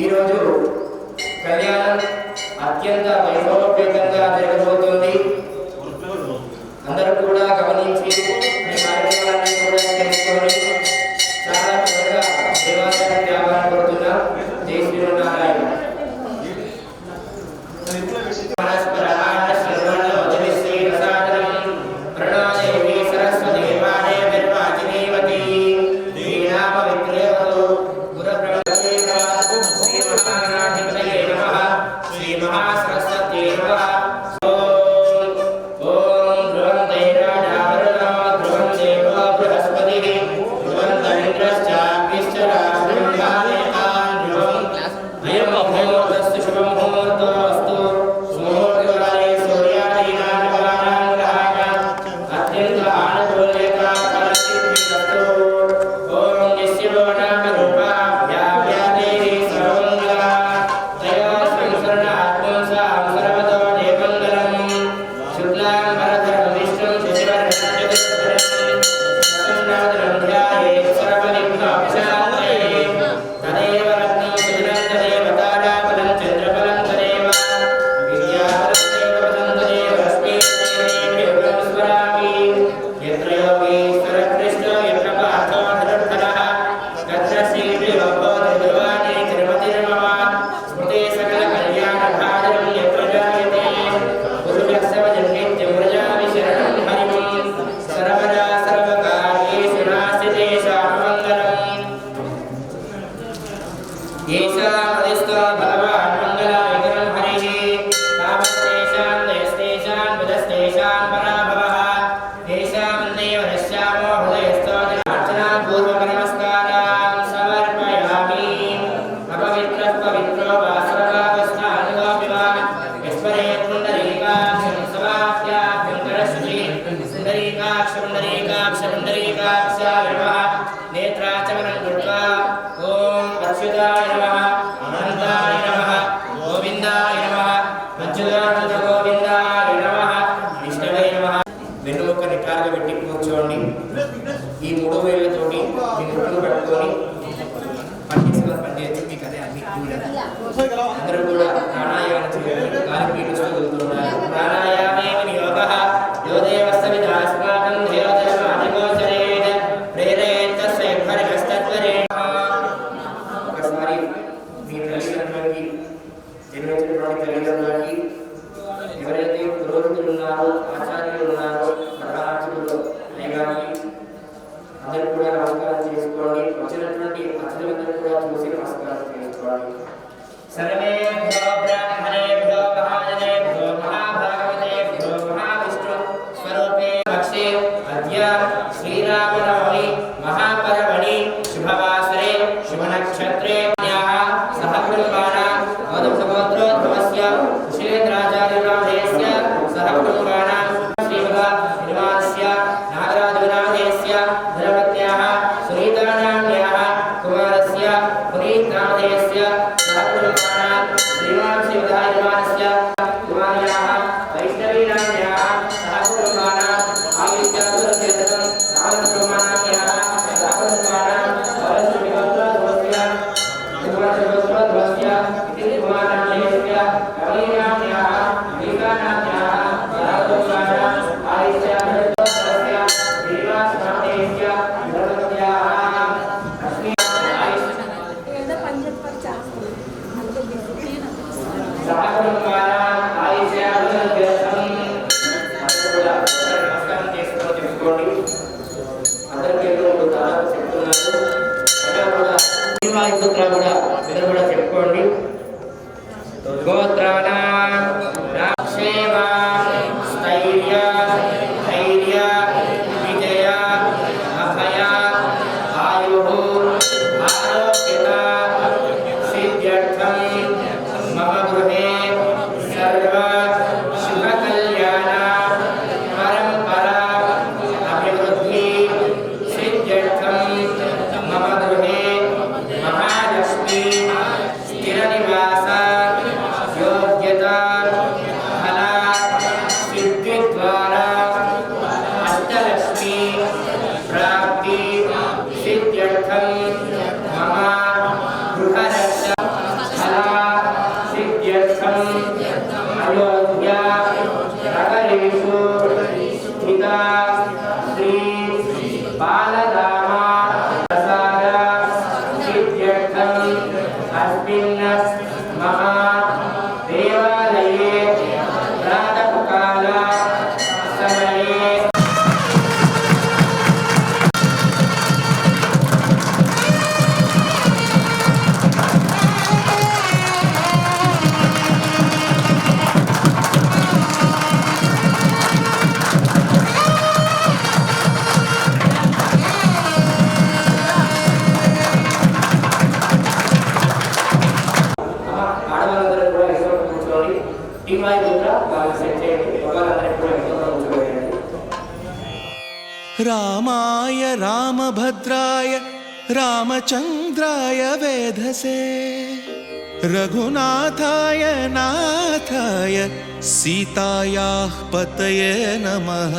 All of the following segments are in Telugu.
ఈరోజు కళ్యాణం అత్యంత వైభవపేతంగా జరగబోతోంది. అందరూ కూడా గమనించి ఈ కార్యక్రమాన్ని కూడా తెలుసుకొని చాలా త్వరగా దేవాలయాన్ని త్యాగం పడుతున్నా. జై శ్రీనారాయణ. వెన్నుముక్క నిటారుగా పెట్టి కూర్చోండి. ఈ 3 వేళ్ళతోటి ముక్కును పెట్టుకొని పట్టించుకొని పనిచేసి మీకు అదే అన్ని అందరూ కూడా ప్రాణాయామం చేయాలి. గాలి పీలుస్తూ వెళ్తున్నారు. ప్రాణాయామే యోగః యోదేవస్తమిద అస్మాకం దేవతరం అధిగోచరేత ప్రేరేత స్వైర్భరికస్తత్వరేణ. ఒకసారి మీ తల్లిదండ్రులకి జన్మించినటువంటి తల్లిదండ్రులకి ఎవరైతే పురోహితులు ఉన్నారో ఆచార్యులు ఉన్నారో ప్రధానార్చకులు లేగాని అందరూ కూడా నమస్కారం చేసుకోండి. వచ్చినటువంటి అతిథులందరూ కూడా చూసి నమస్కారం చేసుకోండి. సర్వేభ్యో బ్రాహ్మణేభ్యో మహాజనేభ్యో మహాభాగవతేభ్యో మహావిష్ణు స్వరూపే పక్షే అద్య శ్రీరామనవమి మహాపర్వణి శుభవాసరే శుభనక్షత్రే సహ కుటుంబానాం గౌతమగోత్రోద్భవస్య కుశలేంద్రాచార్యనామధేయస్య సహ కుటుంబానాం శ్రీమదా నిర్మాణస్య నాగరాజనామధేయస్య ధనపత్న్యాః సునీతానామ్యాః కుమారస్య పునీతనామధేయస్య సహ కుటుంబానాం శ్రీమాన్ శ్రీమదా నిర్మాణస్య కుమార్యాః వైష్ణవీనామ్యాః సహ కుటుంబానాం ఆవిష్యాతురచేతనం రామకుటుంబానామ్యాః సహ కుటుంబానాం వరశ్రీగోత్రోద్భవస్య కుమారశ్రీగోత్రోద్భవస్య ఇతి కుమారామ్యస్య కవీనామ్యాః వీకానామ్యాః సహ కుటుంబానాం ఆవిష్యాతురచేతస్య శ్రీనివాసనామధేయస్య ధర్మపత్యాః లక్ష్మీ సహ కుటుంబానాం ఆవిష్యాతురచేతనం. నమస్కారం చేసుకొని చెప్పుకోండి. అందరికీ దాదాపు చెప్తున్నారు. పుత్ర కూడా ఇద్దరు కూడా చెప్పుకోండి. గోత్రాణాం రాక్షేమ స్థైర్య ధైర్య విజయ అభయ ఆయుః ఆరోగ్యత సిద్ధ్యర్థం మమ గృహే సర్వ శుభ కళ్యాణ పరంపరా అభివృద్ధి సిద్ధ్యర్థం మమ గృహే మహాలక్ష్మి శ్రీ బాలరామ ప్రసాద సిద్ధ్యర్థం అస్మిన్ మహా దేవాలయే ప్రాతకాల సమయే रामाय रामभद्राय रामचन्द्राय वेधसे रघुनाथाय नाथाय सीतायाः पतये नमः।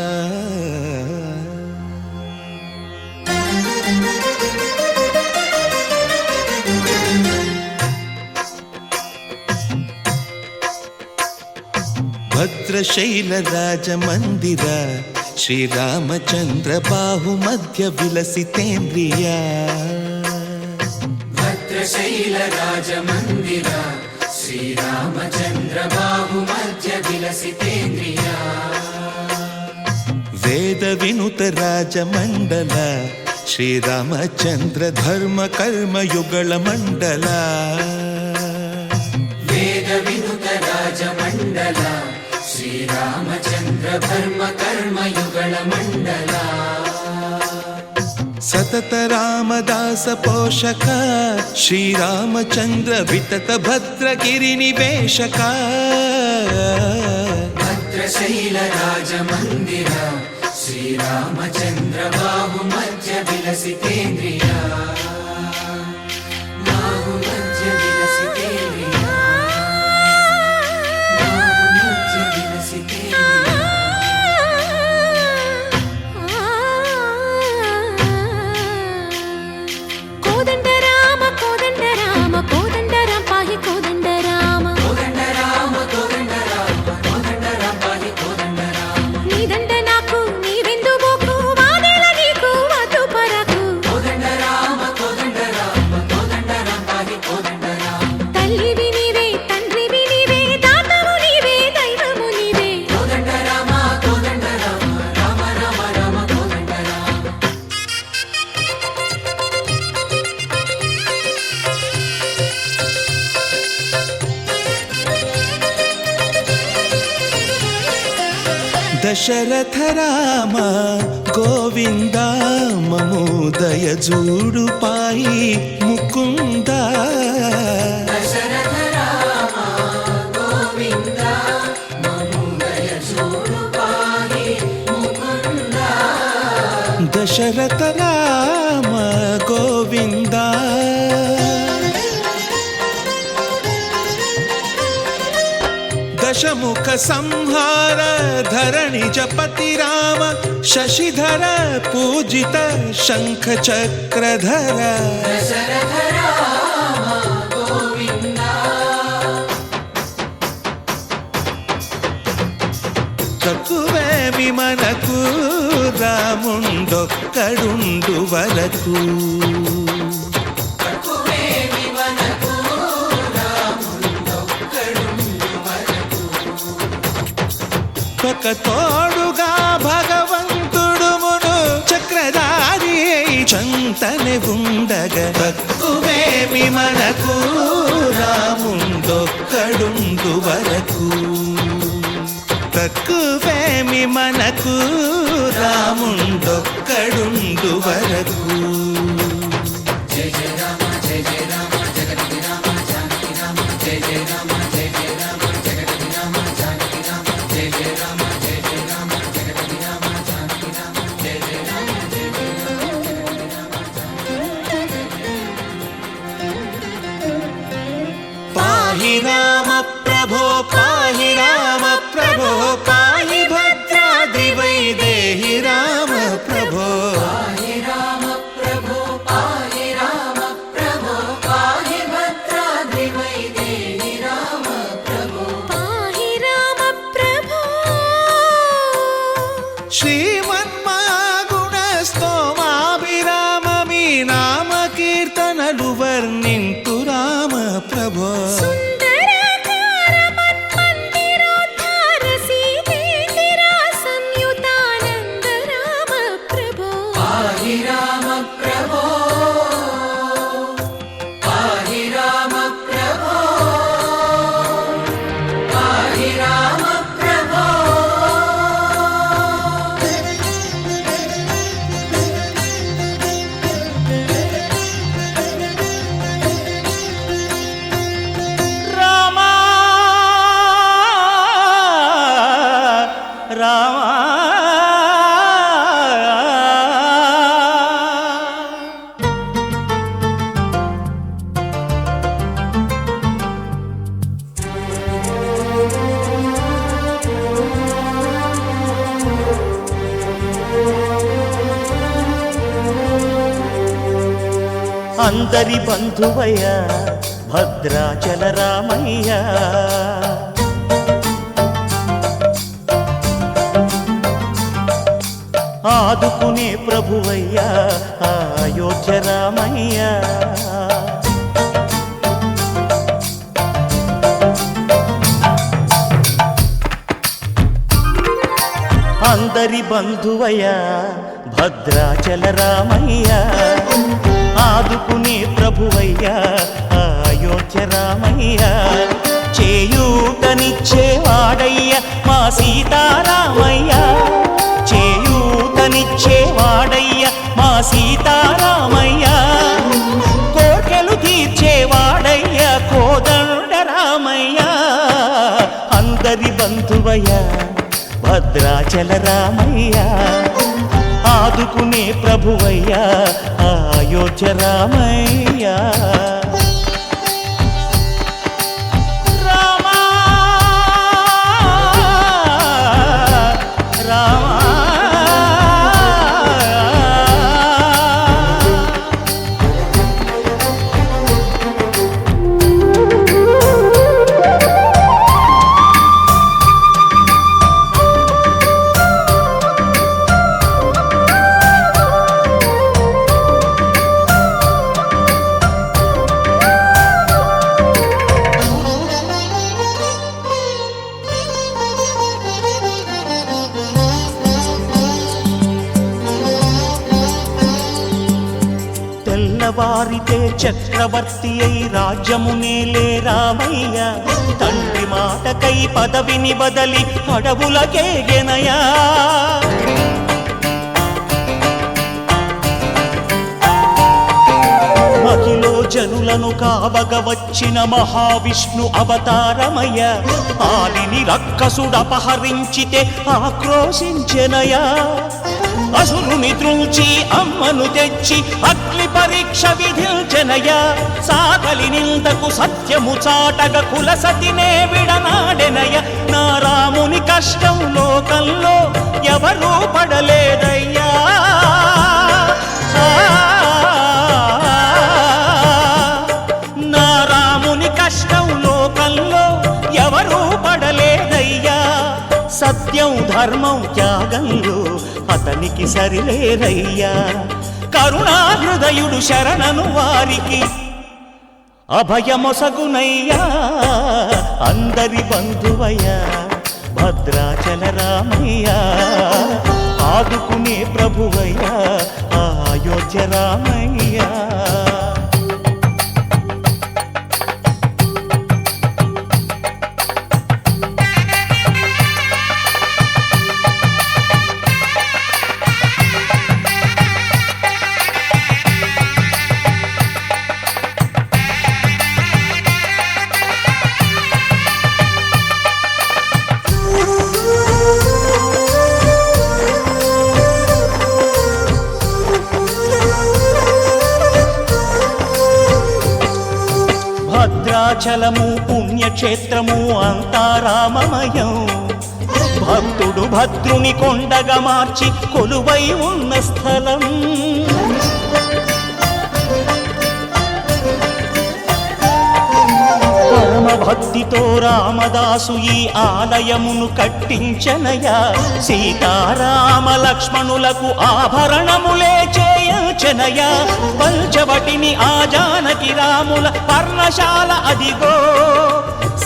भद्रशैलराजमन्दिर श्रीरामचन्द्र बाहुमध्य विलसितेन्द्रिया। भद्रशैलराजमन्दिर श्रीरामचन्द्र बाहुमध्य विलसितेन्द्रिया। वेदविनुत राजमण्डल श्रीरामचन्द्र धर्म कर्म युगल मण्डल। वेदविनुत राजमण्डल श्रीरामचन्द्र धर्म कर्म युगल मण्डल। सतत रामदास पोषक श्रीरामचन्द्र वितत भद्रगिरि निवेशक। भद्रशैलराजमन्दिर श्रीरामचन्द्र बाहुमध्य विलसितेन्द्रिया। बाहुमध्य विलसितेन्द्रिया। बाहुमध्य विलसितेन्द्रिया। कोदंड राम कोदंड राम कोदंड राम पाहि कोदंड राम कोदंड राम कोदंड राम कोदंड राम पाहि कोदंड राम। नी दंड नाकु नी विंदु बोकु वादेला नीकु वतु परकु। कोदंड राम कोदंड राम कोदंड राम पाहि कोदंड राम। तल्लिवि नीवे तंड्रिवि नीवे दातवु नीवे दैवमु नीवे। कोदंड राम कोदंड राम राम राम राम कोदंड राम। दशरथ राम गोविंद ममोदय जूडु पाहि मुकुंद। दशरथ राम गोविंद ममोदय जूडु पाहि मुकुंद। दशरथ राम गोविंद दशमुख संहार धरणि जपति राम शशिधर पूजित शंख चक्रधर। दशरथ राम गोविंद। తక్కువేమి మనకు రాముండొక్కడుండు వరకు. తక్కువేమి మనకు రాముండొక్కడుండు వరకు. ఒక తోడుగా భగవంతుడుమును చక్రధారి చంతనే ఉండగా తక్కువేమి మనకు రాముండొక్కడుండు వరకు. తక్కువేమి మనకు రాముండొక్కడుండు వరకు. జయ జయ రామ జయ జయ రామ జగతి రామ జానకి రామ జయ జయ రామ జయ జయ రామ జగతి రామ జానకి రామ జయ జయ రామ జయ జయ రామ జగతి రామ జానకి రామ జయ జయ రామ జయ జయ రామ జగతి రామ పాహి రామ ప్రభో పాహి రామ ప్రభో పాహి భద్రాద్రి వైదేహి రామ ప్రభో. పాహి రామ ప్రభో పాహి రామ మన్మాగుణ స్తోమాభిరామ మీ నామ కీర్తనలు వర్ణింతు రామ ప్రభో సుందరాకార మన్మందిరోద్ధార సీతేతిరా సంయుతానంద రామ ప్రభో పాహి రామ ప్రభో పాహి రామ ప్రభో పాహి రామ ప్రభో రామా రామా అందరి బంధువయ్య భద్రాచల రామయ్య ఆదుకునే ప్రభువయ్య అయోధ్య రామయ్య అందరి బంధువయ్య భద్రాచల రామయ్య ఆదుకునే ప్రభువయ్య అయోధ్య రామయ్య చేయూతనిచ్చేవాడయ్య మా సీతారామయ్య చేయూతనిచ్చేవాడయ్య మా సీతారామయ్య కోటెలు తీర్చేవాడయ్య కోదండ రామయ్య అందరి బంధువయ్య భద్రాచల రామయ్య ఆదుకునే ప్రభువయ్య అయోధ్య రామయ్య రామా రామా తెల్లవారితే చక్రవర్తి అయి రాజ్యమునేలే రామయ్య తండ్రి మాటకై పదవిని బదలి అడవులకేగెనయా మహిలో జనులను కావగ వచ్చిన మహావిష్ణు అవతారమయ్య ఆలిని రక్కసుడపహరించితే ఆక్రోశించెనయా అసురుని త్రుంచి అమ్మను తెచ్చి అగ్ని పరీక్ష విధించెనయా సాగలి నిందకు సత్యము చాటగ కులసతినే విడనాడెనయ నా రాముని కష్టం లోకంలో ఎవరూ పడలేదయ్యా నా రాముని కష్టం లోకంలో ఎవరూ పడలేదయ్యా సత్యం ధర్మం త్యాగంలో అతనికి సరిలేరయ్యా కరుణా హృదయుడు శరణను వారికి అభయమొసగునయ్యా అందరి బంధువయ్యా భద్రాచల రామయ్య ఆదుకునే ప్రభువయ్యా అయోధ్య రామయ్య భద్రాచలము పుణ్యక్షేత్రము అంతా రామమయం భక్తుడు భద్రుని కొండగా మార్చి కొలువై ఉన్న స్థలం పరమ భక్తితో రామదాసు ఈ ఆలయమును కట్టించనయా. సీతారామ లక్ష్మణులకు ఆభరణములే చేయించనయా. పంచవటిని ఆ జానకి రాముల పర్ణశాల అదిగో.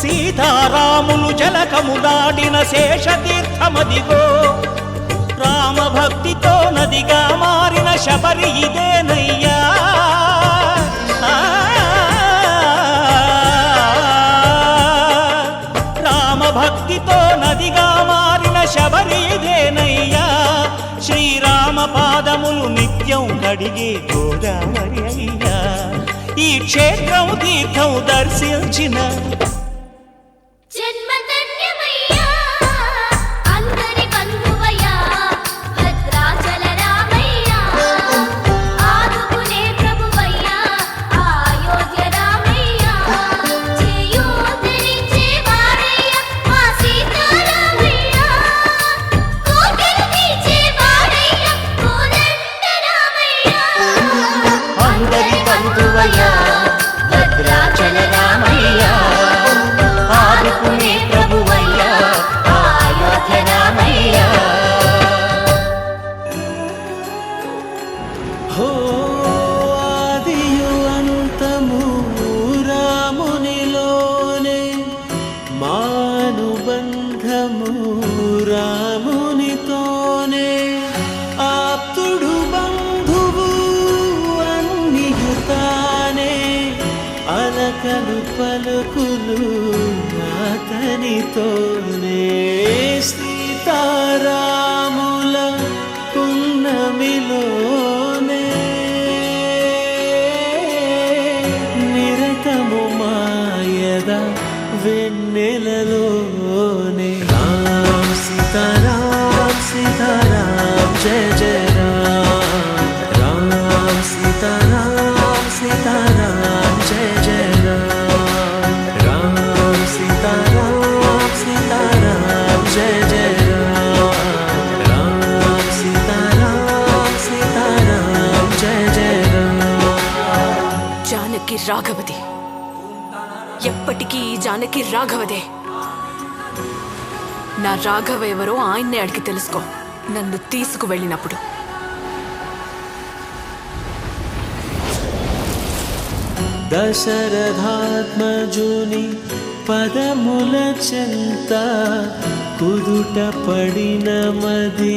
సీతారాములు జలకములాడిన శేషతీర్థమదిగో. రామ భక్తితో నదిగా మారిన శబరి ఇదేనయ్యా. రామ భక్తితో నదిగా మారిన శబరి ఇదేనయ్యా. శ్రీరామ పాదములు నిత్యం కడిగే గోదావరి అయ్యా. ఈ క్షేత్రం తీర్థం దర్శించిన భద్రాచల రామయ్య, ఆదుకునే ప్రభువయ్య, అయోధ్య రామయ్య. హో ఆదియు అంతము రామునిలోనే, మానుబంధము రామునితోనే. ఆప్తుడు బంధువు అన్నియుతానే, అలకలు పలుకులు అతనితోనే. సీతారాముల పున్నమిలోనే, నిరతము మాయద వెన్నెలలోనే. రామ్ సీతారాం సీతారాం జయ జయ రామ్. రామ్ సీతారాం సీతారాం జయ జయ రామ్. రామ్ సీతారాం సీతారాం జయ జయ రామ్. రామ్ సీతారాం సీతారాం జయ జయ రామ్. జానకి రాఘవదే, ఎప్పటికీ ఈ జానకి రాఘవదే. నా రాఘవ ఎవరో ఆయన్నే అడిగి తెలుసుకో నన్ను తీసుకువెళ్ళినప్పుడు. దశరథాత్మజుని పదముల చెంత కుదుట పడిన మది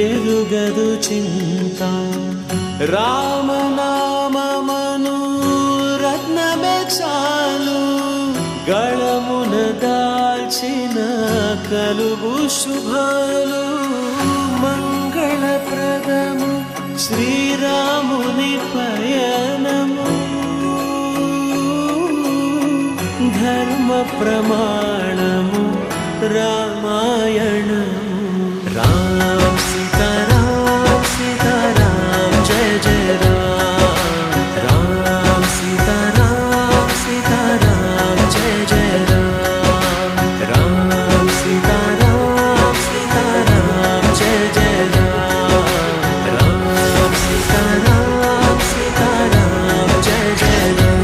ఎరుగదు చింత. రామనామమను రత్నమే చాలు, గళమున దాల్చిన కలుగు శుభాలు. మంగళప్రదము శ్రీరాముని పయనము, ధర్మ ప్రమాణము రామాయణము. రామ్ సీతారాం సీతారాం జయ జయ రామ్. రామ్ సీతారాం సీతారాం జయ జయ రామ్. రామ్ సీతారాం సీతారాం జయ జయ రామ్. రామ్ సీతారాం సీతారాం జయ జయ రామ్.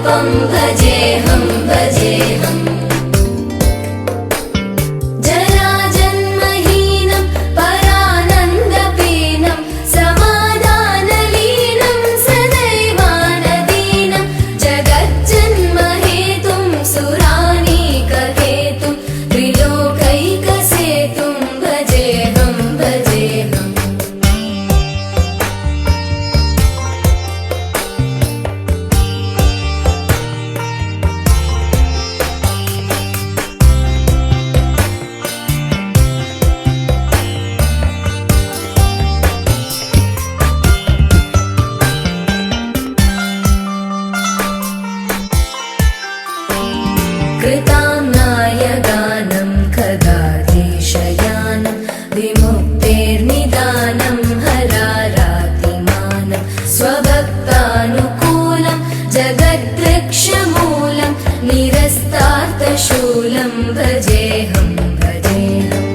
रूपं भजेऽहं भजेऽहम् जराजन्महीनं परानन्दपीनं समाधानलीनं सदैवानदीनं जगज्जन्महेतुं सुरानीकहेतुं त्रिलोकैकसेतुं भजेऽहं भजेऽहम् कृताम्नायगानं खगाधीशयानं विमुक्तेर्निदानं हरारातिमानं स्वभक्तानुकूलं जगद्वृक्षमूलं निरस्तार्थशूलं भजेऽहं भजेऽहम्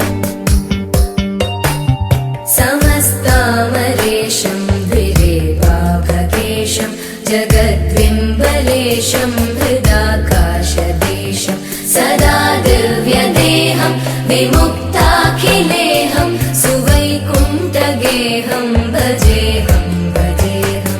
समस्तामरेशं द्विरेवाभकेशं जगद्विम्बलेशं हृदाकाशदेशं सदा दिव्यदेहं विमुक्ताखिलेहं सुवैकुण्ठगेहं भजेऽहं भजेऽहम्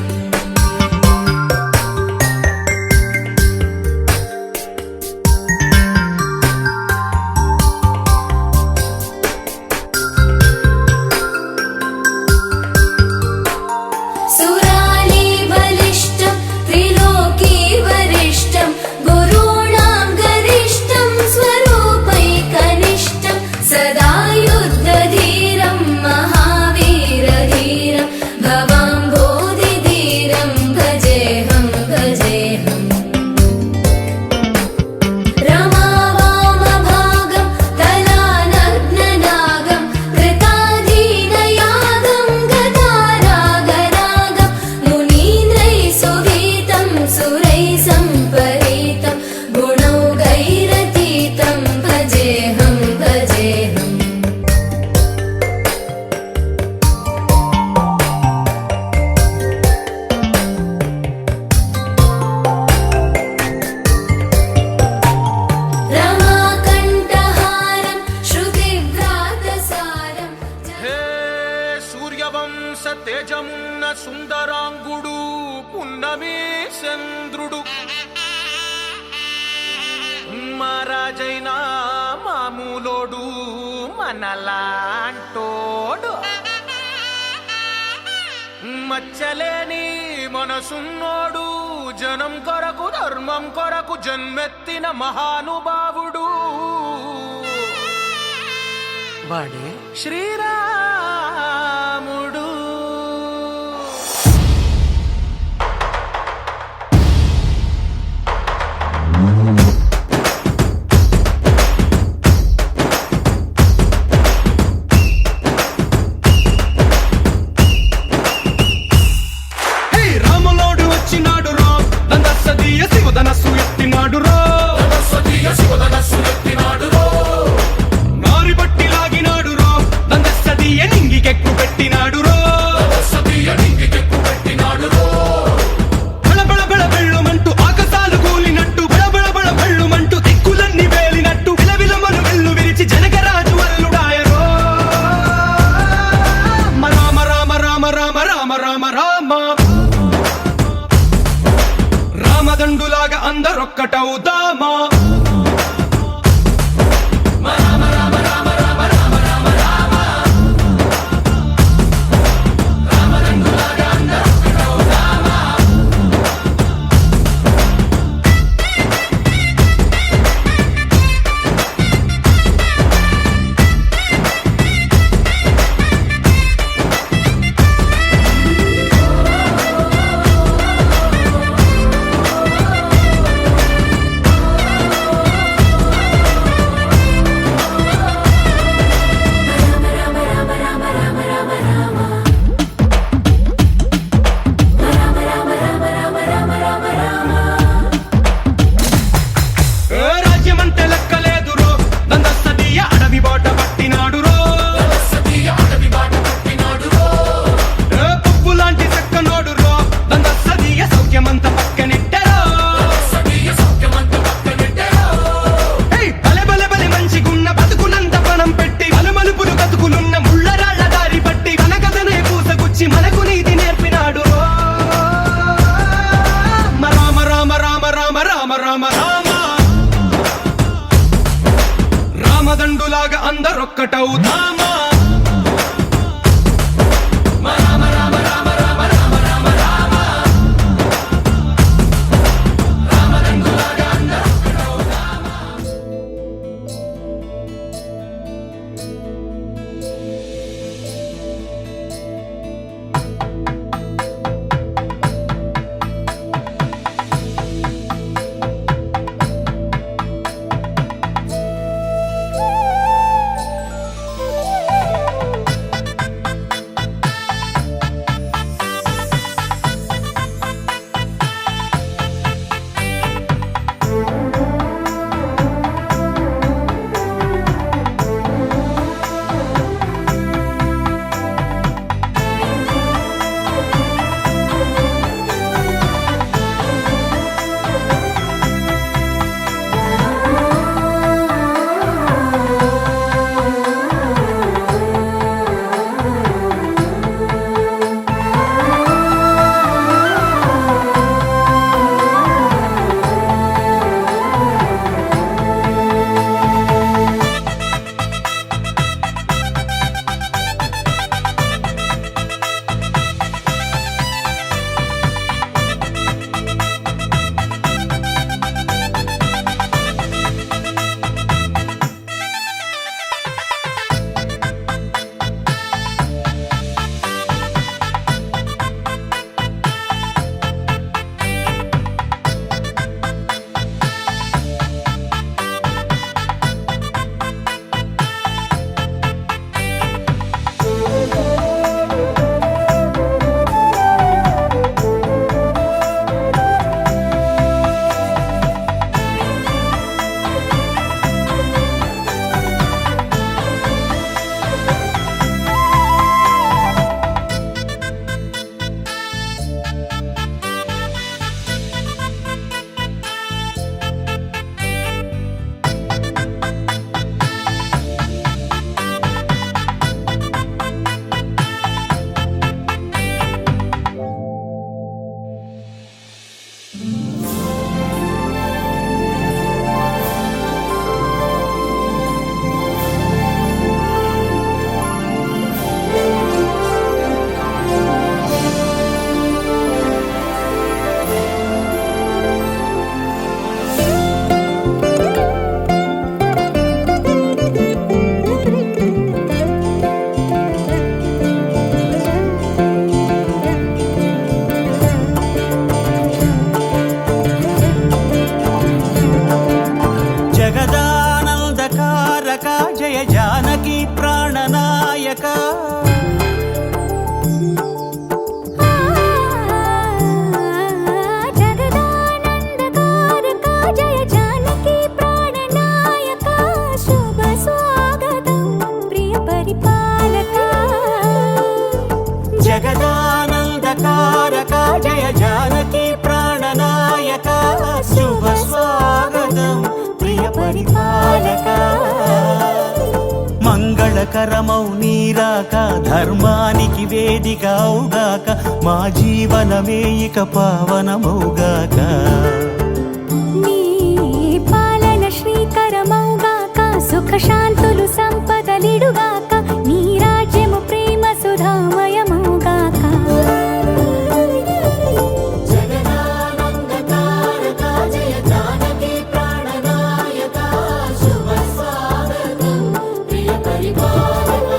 सुरालीबलिष्ठं त्रिलोकीवरिष्ठं गुरूणां गरिष्ठं स्वरूपैकनिष्ठं सदा युद्धधीरं महावीरधीरं भवाम्भोधिधीरं भजेऽहं भजेऽहम् रमावामभागं तलानग्ननागं कृताधीनयागं गदारागरागं मुनीन्द्रैः सुवीतं सुरैः सम्परीतं गुणौघैरतीतं भजेऽहं भजेऽहम् रमाकण्ठहारं श्रुतिव्रातसारं హే సూర్యవంశ తేజమున్న సుందరాంగుడు పున్నమి చంద్రుడు మహారాజైనా మామూలోడు మనలాంటోడు మచ్చలేని మనసున్నోడు జనం కొరకు ధర్మం కొరకు జన్మెత్తిన మహానుభావుడు వాడే శ్రీరాముడు హే రాములోడు వచ్చినాడు రా దందసదీయ శివధనస్సు ఎత్తినాడు రా నారి బట్టి లాగినాడు రో దందసదీయ నింగికెక్కు పెట్టినాడు రో బళబళ బళ బెళ్ళుమంటూ ఆకాశాలు కూలినట్టు బళబళ బళ బెళ్ళుమంటూ దిక్కులన్నీ వేలినట్టు విలవిలమను వెళ్ళు విరిచి జనకరాజు అల్లుడాయరో రామ రామ రామ రామ రామ రామ రామ రామదండులాగా అందరొక్కటవుదామా రామ రామ రామదండులాగా అందరొక్కటవుదామా రామ రామ రామ రామ రామ రామ రామ రామదండులాగా అందరొక్కటవుదామా. జగదానందకారక జయ జానకి ప్రాణనాయక శుభ స్వాగతం ప్రియ పరిపాలక మంగళకరమౌ నీరాక ధర్మానికి వేదిక అవుగాక మా జీవనమే ఇక పావనమౌగాక నీ పాలన శ్రీకరమౌగాక సుఖ శాంతులు సంపదలిడుగాక నీ రాజ్యము ప్రేమ సుధామయమౌగాక జగదానందకారక జయ జానకి ప్రాణనాయక శుభ స్వాగతం ప్రియ పరిపాలక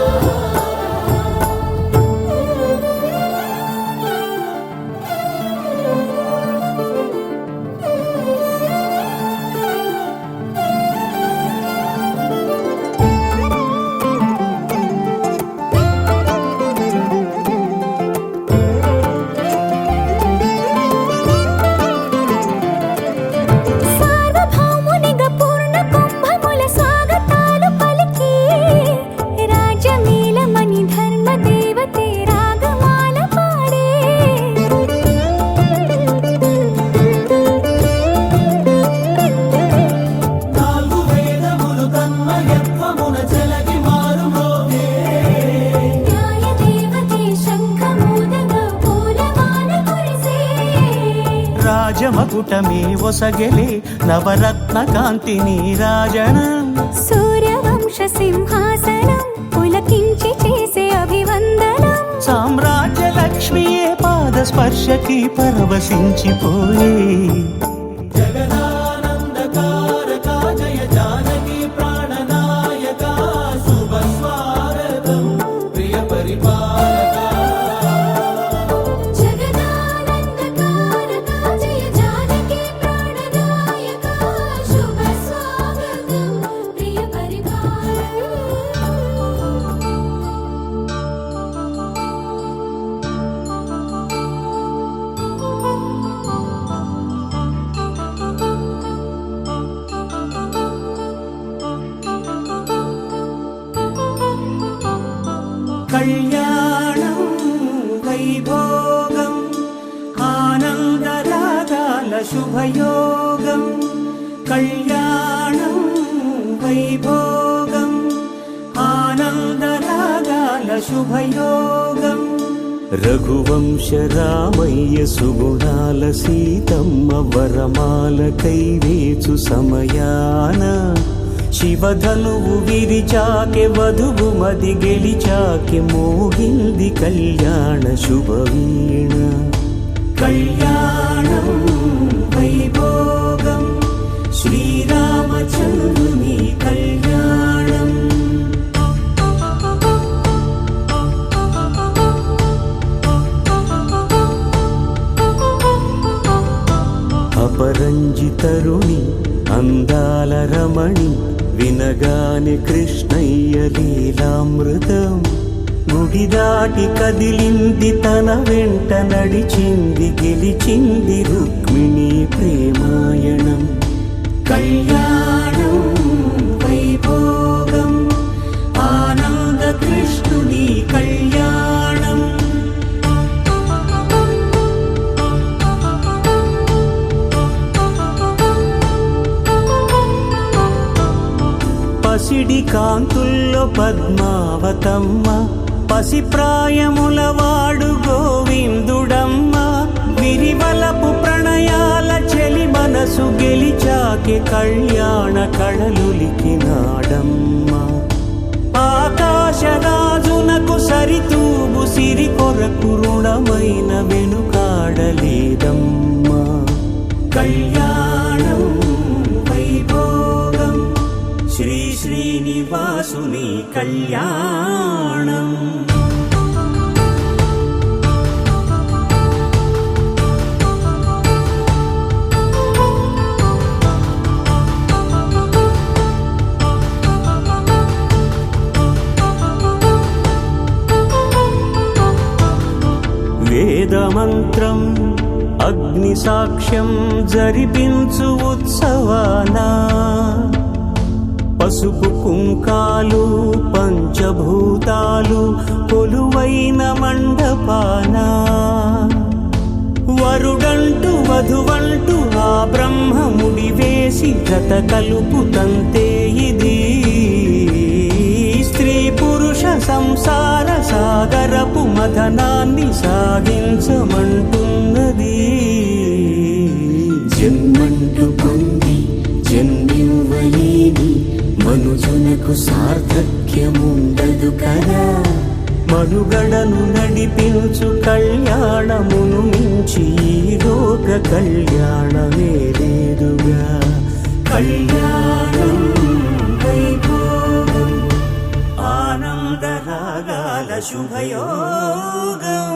మకుటమే ఒసగెలే నవరత్న కాంతి నీరాజనం సూర్యవంశ సింహాసనం పులకించి చేసే అభివందనం సామ్రాజ్య లక్ష్మియే పాద స్పర్శకి పరవశించిపోయే జగదానందకారక జయ జానకి ప్రాణనాయక శుభ స్వాగతం ప్రియ పరిపాలక జగదానందకారక జయ జానకి ప్రాణనాయక శుభ స్వాగతం ప్రియ కళ్యాణం వైభోగం ఆనందరాగాల శుభయోగం కళ్యాణం వైభోగం ఆనందరాగాల శుభయోగం రఘువంశ రామయ్య సుగుణాల సీతమ్మ వరమాల కైవేచు సమయాన శివధనువు విరిచాకె వధువు మది గెలిచాకె మోగింది కళ్యాణ శుభవీణ కళ్యాణం వైభోగం శ్రీరామచంద్రుని కళ్యాణం అపరంజితరుణి అందాల రమణి వినగానే కృష్ణయ్య లీలామృతం గుడి దాటి కదిలింది తన వెంట నడిచింది గెలిచింది రుక్మిణి ప్రేమాయణం కళ్యాణం వైభోగం ఆనంద కృష్ణుని కళ్యాణం పసిడి కాంతుల్లో పద్మావతమ్మ పసిప్రాయముల వాడు గోవిందుడమ్మ విరివలపు ప్రణయాల చెలి మనసు గెలిచాకే కళ్యాణ కళలులికినాడమ్మ ఆకాశరాజునకు సరితూగు సిరి కొరకు రుణమైన వెనుకాడలేదమ్మా కళ్యాణం వైభోగం శ్రీ శ్రీనివాసుని కళ్యాణం వేదమంత్రం అగ్ని సాక్ష్యం జరిపించు ఉత్సవానా పసుపు కుంకాలు పంచభూతాలు కొలువైన మండపానా వరుడంటూ వధువంటూ ఆ బ్రహ్మముడి వేసి జత కలుపుతంతే ఇది స్త్రీ పురుష సంసార సాగరపు మథనాన్ని సాగించమంటున్నది జన్మంటూ పొంది జన్మివ్వలేని మనుజునకు సార్థక్యముండదు కదా మనుగడను నడిపించు కళ్యాణమును మించి ఈ లోక కళ్యాణమే లేదుగా కళ్యాణం వైభోగం ఆనందరాగాల శుభయోగం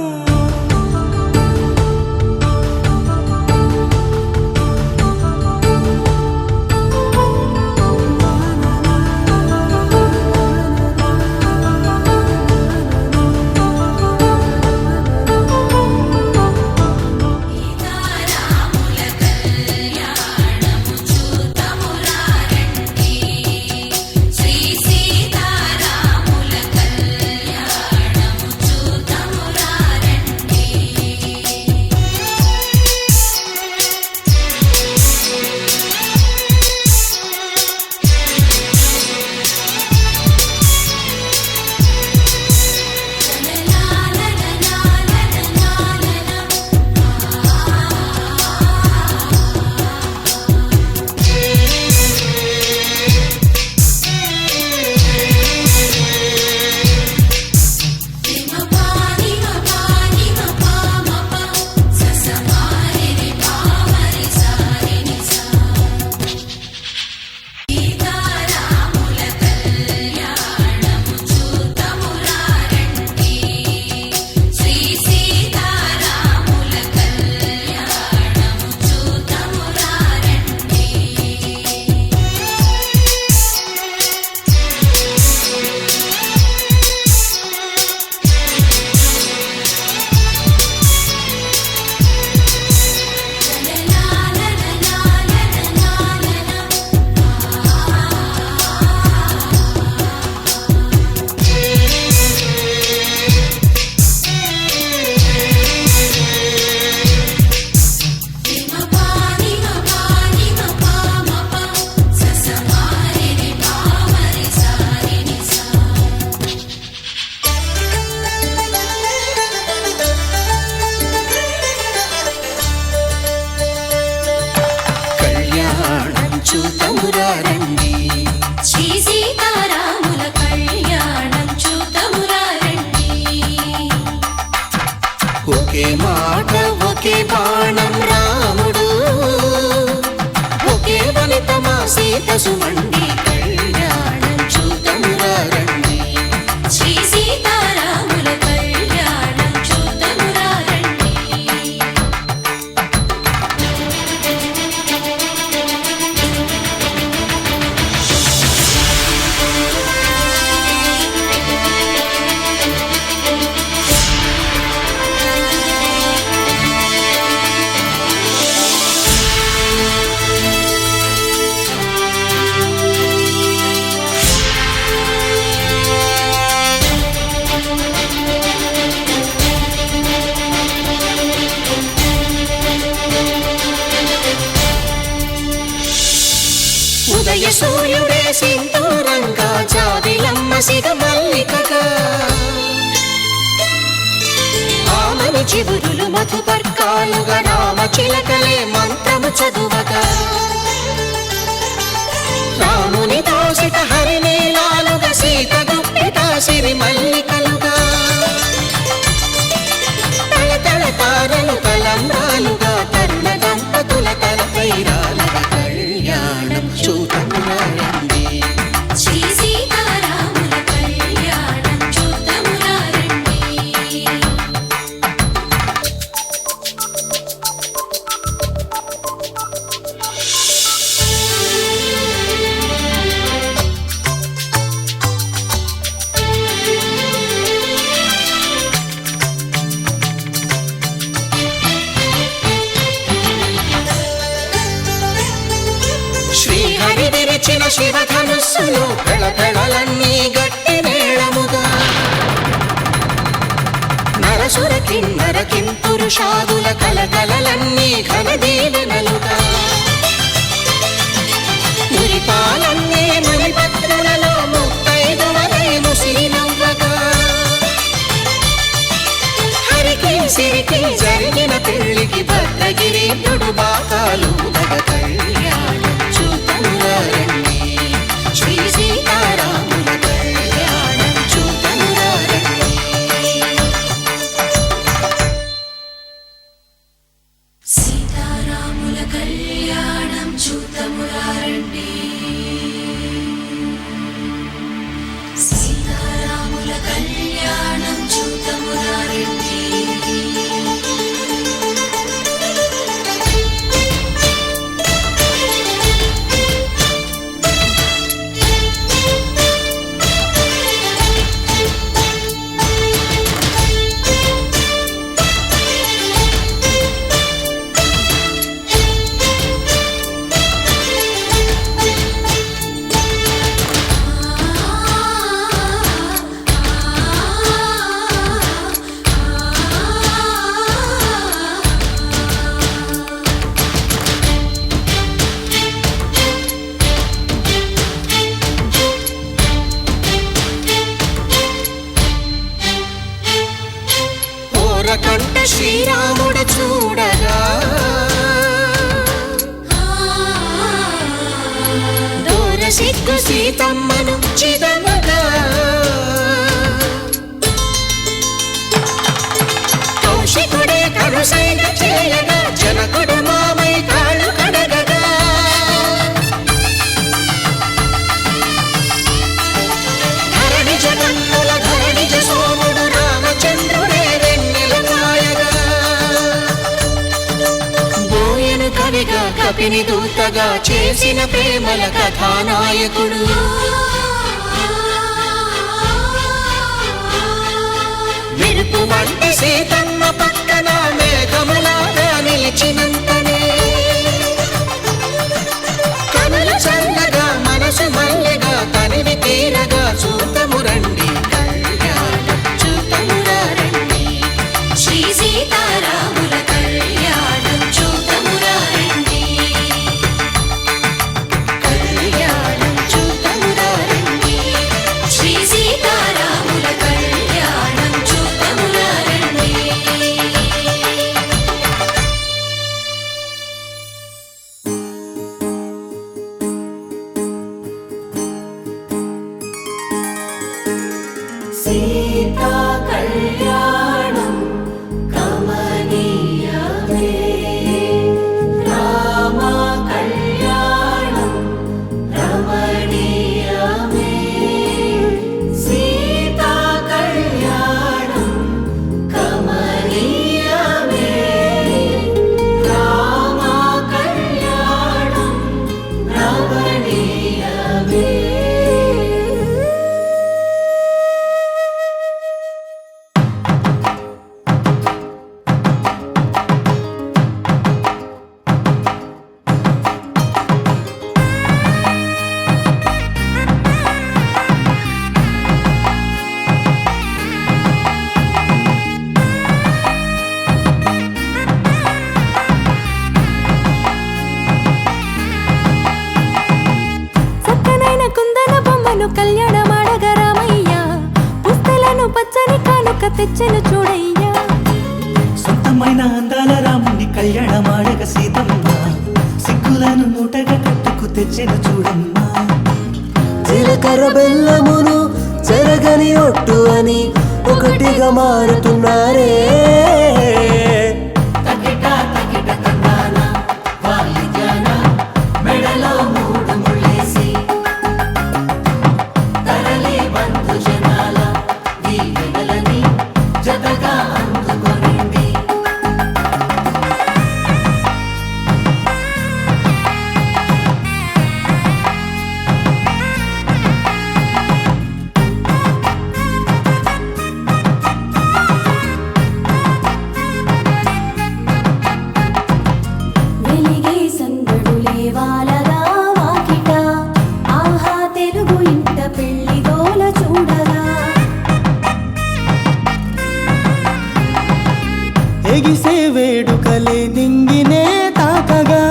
శ్రీ సీతారాముల కళ్యాణము చూతమురారండి చూతమురా రండి. శ్రీ సీతారాముల కళ్యాణం చూతమురా రండి. ఒకే మాట ఒకే బాణం రాముడు, ఒకే వనిత మా సీత సుమండి కళ్యాణం చూతమురా రండి. శ్రీ సీతారాముల కళ్యాణం చూతమురా రండి. ఉదయ సూర్యుడే సింధూరంగా జాబిలమ్మ సిగ మల్లికగా, ఆమని చివురులు మధుపర్కాలుగా రామ చిలకలే మంత్రము చదువగా, రాముని దోసిట హరినీలాలుగా సీత గుప్పిట సిరి మల్లికలుగా, తళతళ తారలు తలంబ్రాలుగా తరుణ దంపతుల తలపైరాలుగా కళ్యాణం చూతమురా రండి. శ్రీ సీతారాముల కళ్యాణం చూతమురా రండి. శ్రీహరి విరిచిన శివధనుస్సులు పెళపెళలన్నీ గట్టి మేళముగా, నరసుర కిన్నర కింపురుషాదుల కలకలలన్నీ ఘన దీవెనలుగా, మురిపాలన్నీ మణిపత్రులలో ముత్తైదువలై ముసినవ్వగా, హరికి సిరికి జరిగిన పెళ్లికి భద్రగిరీంద్రుడు బాకాలు కళ్యాణం చూతమురా రండి. శ్రీ సీతారాముల కళ్యాణం చూతమురా రండి. సీతారాముల కళ్యాణం చూతమురా రండి. సీతారాముల కళ్యాణం చూతమురా రండి. ఓరకంట శ్రీరాముడు చూడగా, దూర సిగ్గు సీతమ్మను చిదమగా, కౌశికుడే కరుసైన చేయగా జనకుడు మామై కాళ్ళు కడగగా, ధరణి జగన్నుల ధరణిజ సోముడు రామచంద్రుడే వెన్నెల కాయగా, బోయను కవిగా కపిని దూతగా చేసిన ప్రేమల కథానాయకుడు, మెరుపు వంటి సీతమ్మ పక్కన మేఘములాగా నిలిచినంతనే, కనులు చల్లగా మనసు మల్లెగా తనివి తీరగా చూతము రండి కళ్యాణం చూతమురా రండి. శ్రీ సీతారాముల కళ్యాణం చూతమురా రండి. కళ్యాణం చూతమురా రండి. శ్రీ సీతారాముల కళ్యాణం చూతమురా రండి. నిన్ను కళ్యాణమాడగ రామయ్య పుస్తలను పచ్చని కానుక తెచ్చెను చూడయ్యా సొంతమైన అందాల రాముని కళ్యాణమాడగ సీతమ్మ సిగ్గులను మూటగా కట్టుకు తెచ్చెను చూడమ్మా జీలకర్ర బెల్లమును చెరగని ఒట్టు అని ఒకటిగా మారుతున్నారే వెలిగే సందడులే వాలగా వాకిట ఆహా తెలుగు ఇంట పెళ్లి గోల చూడగా ఎగిసే వేడుకలే నింగినే తాకగా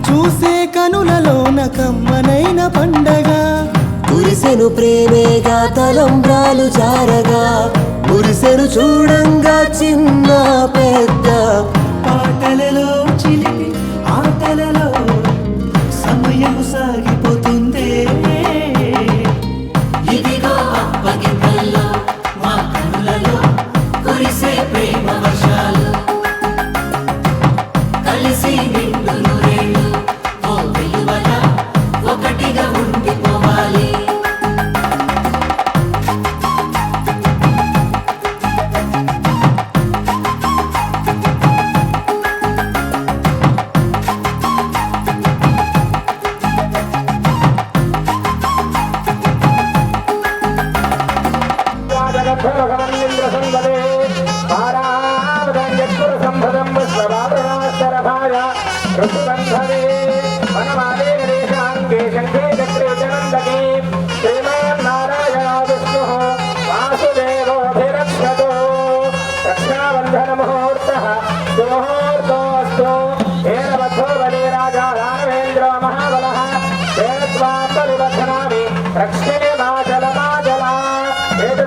చూసే కనులలోన కమ్మనైన పండగ కురిసెను ప్రేమేగా తలంబ్రాలు జారగా మురిసెను చూడంగా చిన్న పెద్ద పాటలలో చిలిపి ఆటలలో సమయం సాగిపోతుందే ఇదిగో అప్పగింతల్లో మా కనులలో కురిసే ప్రేమ వర్షాలు కలిసి నిండు నూరేళ్ళు ఓ విలువల ఒకటిగా ఉండిపోవాలి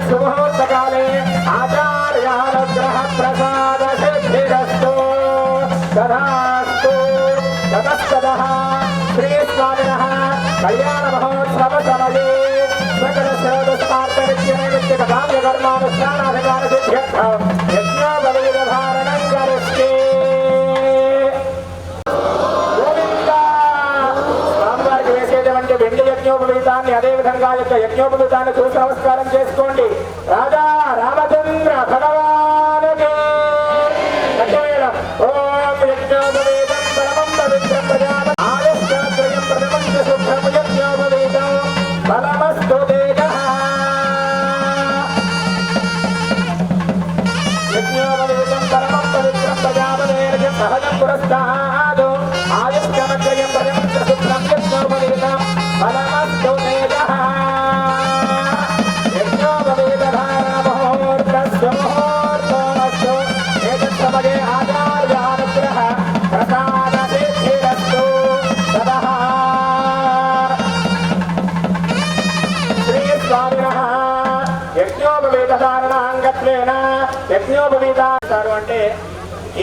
సుముహూర్తకాలే ఆచార్యానుగ్రహ ప్రసాద సిద్ధిరస్తు తదాస్తు తతస్తదః శ్రీ స్వామినః కళ్యాణ మహోత్సవ సమయే సకల శ్రోతస్మార్త నిత్య కామ్య కర్మానుష్ఠానాధికార సిద్ధ్యర్థం యజ్ఞోపవీత ధారణం కరిష్యే. స్వామివారికి వేసేటువంటి వెండి యజ్ఞోపవీతాన్ని అదేవిధంగా యొక్క యజ్ఞోపవీతాన్ని చూసి నమస్కారం చేసుకోండి. రాజా రామచంద్ర భగవానుకి ఓం యజ్ఞోపవీతం పరమం పవిత్రం ప్రజాపతి ఆయుష్కాత్రయం ప్రథమం చ శుభ్రం యజ్ఞోపవీతం బలమస్తు తేజః. యజ్ఞోపవీతం పరమం పవిత్రం ప్రజాపతేర్యం సహజం పురస్తాదు ఆయుష్కాత్రయం ప్రథమం చ శుభ్రం యజ్ఞోపవీతం బలమస్తు తేజః. యజ్ఞోపవీతారు అంటే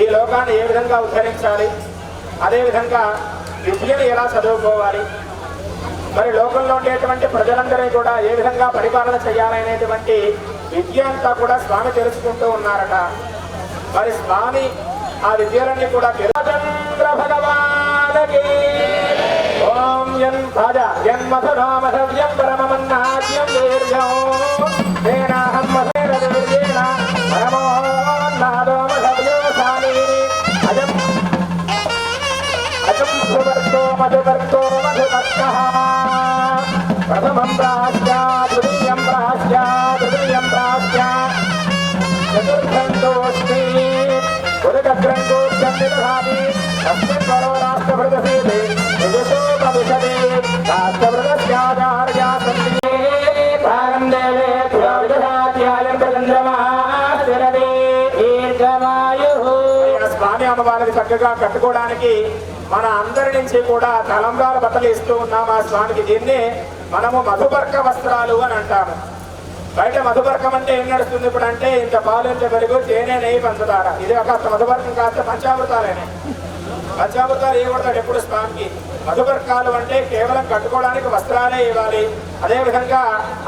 ఈ లోకాన్ని ఏ విధంగా ఉద్ధరించాలి, అదేవిధంగా విద్యను ఎలా చదువుకోవాలి, మరి లోకంలో ఉండేటువంటి ప్రజలందరూ కూడా ఏ విధంగా పరిపాలన చేయాలనేటువంటి విద్య అంతా కూడా స్వామి తెలుసుకుంటూ ఉన్నారట. మరి స్వామి ఆ విద్యలన్నీ కూడా చంద్ర భగవానకి ఓం యన్మధ యన్మధనామధవ్యం పరమమన్నాద్యం వీర్యం తేనాహం మధేన వీర్యేణ పరమోన్నాదోమధవ్యో సాని అజం అజం సువర్తో మధువర్తో మధువర్తః ప్రథమం ప్రాస్య ద్వితీయం ప్రాస్య తృతీయం ప్రాస్య చతుర్థం దోస్మి ఉదగ్రంగో చంద్రధామి తస్మిన్ పరో రాష్ట్రభృతసేతే యజసోపవిశదే రాష్ట్రభృతస్యాచార్యా సంతి ప్రారం దేవే త్రివిధరాధ్యాయం ప్రచంద్రమాశరదే దీర్ఘమాయుః. స్వామి అమ్మవారికి చక్కగా కట్టుకోవడానికి మన అందరి నుంచి కూడా తలంబ్రాల బట్టలు ఇస్తూ ఉన్నాం ఆ స్వామికి. దీన్ని మనము మధుపర్క వస్త్రాలు అని అంటాము. బయట మధుపర్కం అంటే ఏం నడుస్తుంది ఇప్పుడు అంటే ఇంత పాలు, ఇంత పెరుగు, తేనె, నెయ్యి, పంచదార. ఇది ఒక మధుపర్కం కాస్త పంచామృతాలేనే. పంచామృతాలు ఇవ్వకూడదు ఎప్పుడు స్వామికి. మధుపర్కాలు అంటే కేవలం కట్టుకోవడానికి వస్త్రాలే ఇవ్వాలి. అదేవిధంగా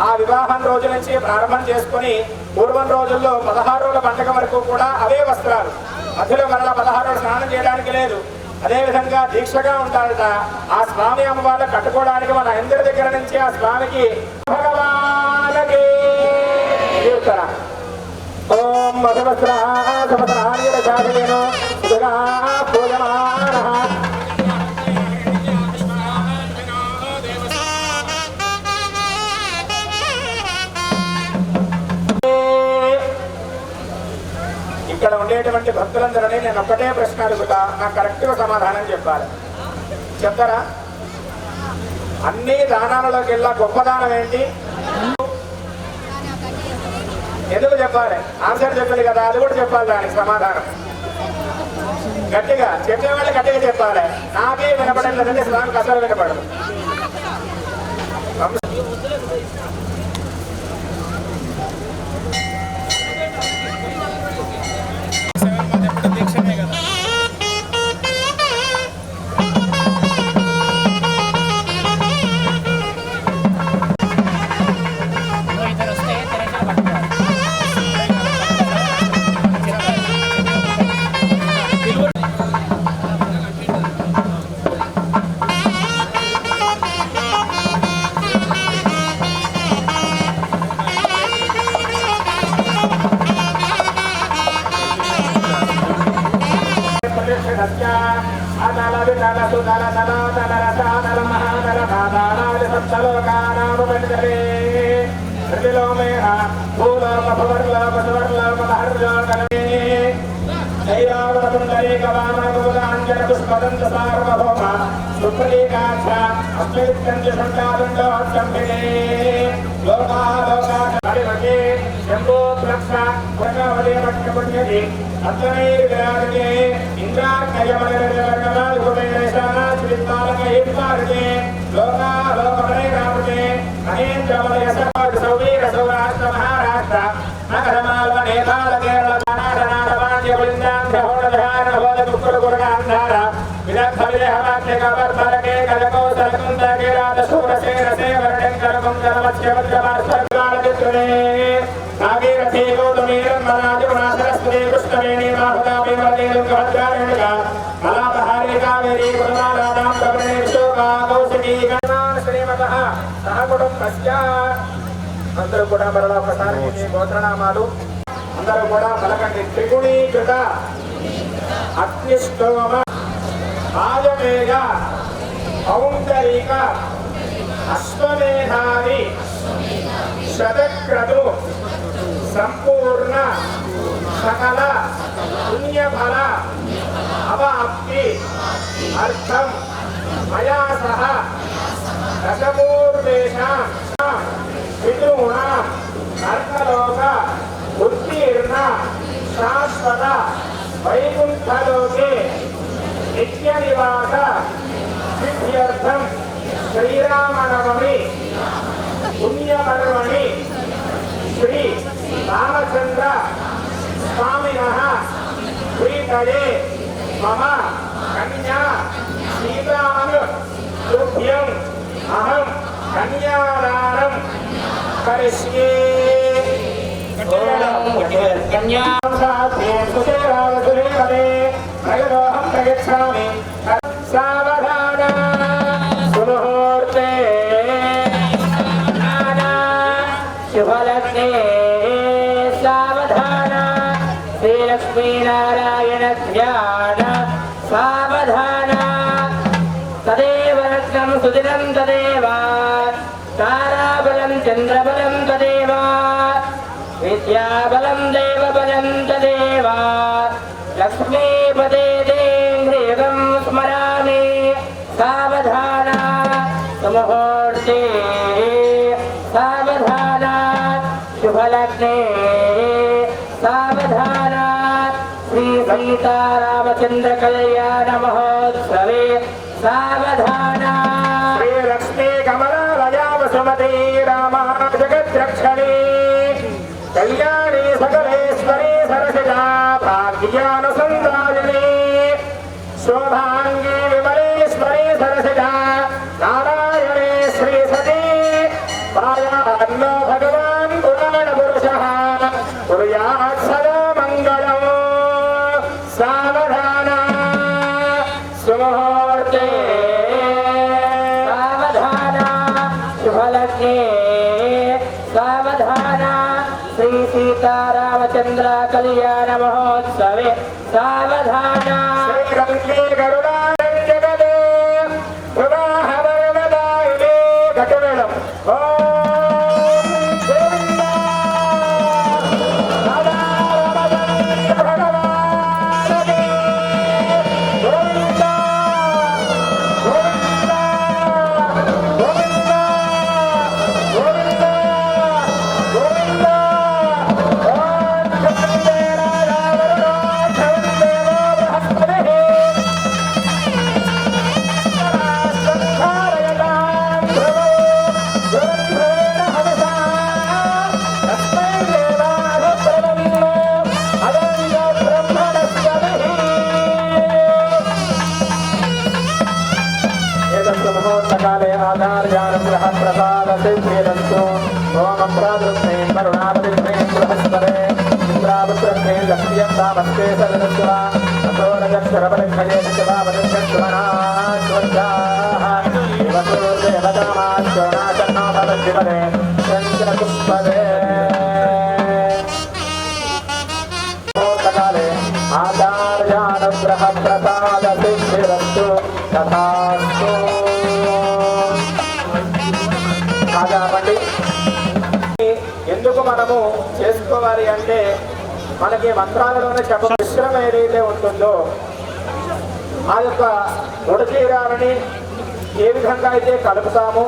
ఆ వివాహం రోజు నుంచి ప్రారంభం చేసుకుని పూర్వం రోజుల్లో 16 రోజుల పండుగ వరకు కూడా అవే వస్త్రాలు. మధ్యలో మరలా 16 రోజులు స్నానం చేయడానికి లేదు. అదేవిధంగా దీక్షగా ఉంటారట. ఆ స్వామి అమ్మవాళ్ళు కట్టుకోవడానికి మన అందరి దగ్గర నుంచి ఆ స్వామికి భగవానకి ఓం మధువస్త్రాసమస్రాణిరచాసేనో సుగా పూజమానః. ఇక్కడ ఉండేటువంటి భక్తులందరినీ నేను ఒక్కటే ప్రశ్న అడుగుతా, నాకు కరెక్ట్గా సమాధానం చెప్పాలి. చెప్తారా? అన్ని దానాలలోకి వెళ్ళా గొప్ప దానం ఏంటి? ఎందుకు చెప్పాలి? ఆన్సర్ చెప్పాలి కదా, అది కూడా చెప్పాలి. దానికి సమాధానం గట్టిగా చెప్పేవాళ్ళు గట్టిగా చెప్పాలి. నాకే వినపడలేదంటే స్వామికి అసలు వినపడదు. అందరూ కూడా మరలా ఒకసారి గోత్రనామాలు అందరూ కూడా పలకండి. త్రిగుణీకృత అగ్నిష్టోమ ఆజమేయ ఔందరిక అశ్వమేధాది శతక్రతు సంపూర్ణ సకల పుణ్యఫల అవాప్తి అర్థం మయా సహ దశమూర్వేషాం పితॄణాం నర్కలోక ఉత్తీర్ణ శాశ్వత వైకుంఠలోకే నిత్య నివాస సిద్ధ్యర్థం శ్రీరామనవమి పుణ్యపర్వణి శ్రీ రామచంద్ర స్వామినః ప్రీతయే మమ కన్యా సీతాను తుభ్యం అహం కన్యాదానం కరిష్యే. కన్యాం సాధ్యే సుదేవావసురేవదే ప్రయదోహం ప్రయచ్ఛామి సావధాన సుముహూర్తే శుభలగ్నే సావధాన శ్రీలక్ష్మీనారాయణ ధ్యాన సావధాన తదేవ లగ్నం సుదినం తదేవ తారాబలం చంద్రబలం తదేవ విద్యాబలం దేవబలం తదేవ లక్ష్మీపదే దేంద్రియం స్మరామి సావధాన సుముహూర్తే సావధాన శుభలగ్నే సావధాన శ్రీ సీతారామచంద్ర కళ్యాణ మహోత్సవే సావధాన శ్రీ లక్ష్మీ కమలాలయావస శ్రీరామ జగద్రక్షణే కళ్యాణి సకలేశ్వరి సరసిజా భాగ్యానుసంధాయిని శోభాంగి విమలేశ్వరి సరసిజా నారాయణే శ్రీ సతీ పాయాన్నో భగవాన్ పురాణ పురుషః కుర్యాత్ సదా మంగళం సావధాన సుముహూర్తే సావధాన శుభలగ్నే సావధాన శ్రీ సీతారామచంద్ర కళ్యాణ మహోత్సవే సావధాన శ్రీరంగే గరుడారంజగదే ప్రవాహ వరవదాయినే ఘటవేళం మహోత్సకాలే ఆధార్యానుగ్రహ ప్రసాద సిద్ధిరస్తు ఓం ప్రాదృష్ణే కరుణాపతిష్ణే బృహస్పతే ఇంద్రావృత్రే లక్ష్మీయం దామస్తే సదనస్వ అతోరజక్షరపరిక్షయే శివావతిష్ఠమనాశ్వర్యాః దేవతామాశ్వనాశన్నో భవద్విపదే శంకరపుష్పదే మహోత్సకాలే ఆధార్యానుగ్రహ ప్రసాద సిద్ధిరస్తు తథాస్తు. కాబట్టి ఎందుకు మనము చేసుకోవాలి అంటే మనకి మంత్రాలలోనే మిశ్రమం ఏదైతే ఉంటుందో ఆ యొక్క ఉడతీరాలని ఏ విధంగా అయితే కలుపుతామో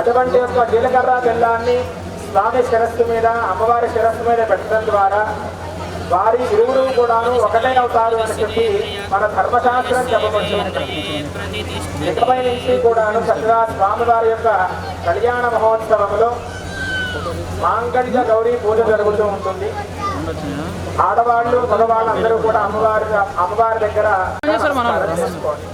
అటువంటి యొక్క జీలకర్ర బెల్లాన్ని స్వామి శిరస్సు మీద అమ్మవారి శిరస్సు మీద పెట్టడం ద్వారా వారి ఇరువురు కూడాను ఒకటే అవుతారు అని చెప్పి మన ధర్మశాస్త్రం చెప్పబడుతుంది. ఇకపై నుంచి కూడాను చక్కగా స్వామివారి యొక్క కళ్యాణ మహోత్సవంలో మాంగళ్య గౌరీ పూజ జరుగుతూ ఉంటుంది. ఆడవాళ్ళు మగవాళ్ళు అందరూ కూడా అమ్మవారి దగ్గర చేసుకోండి.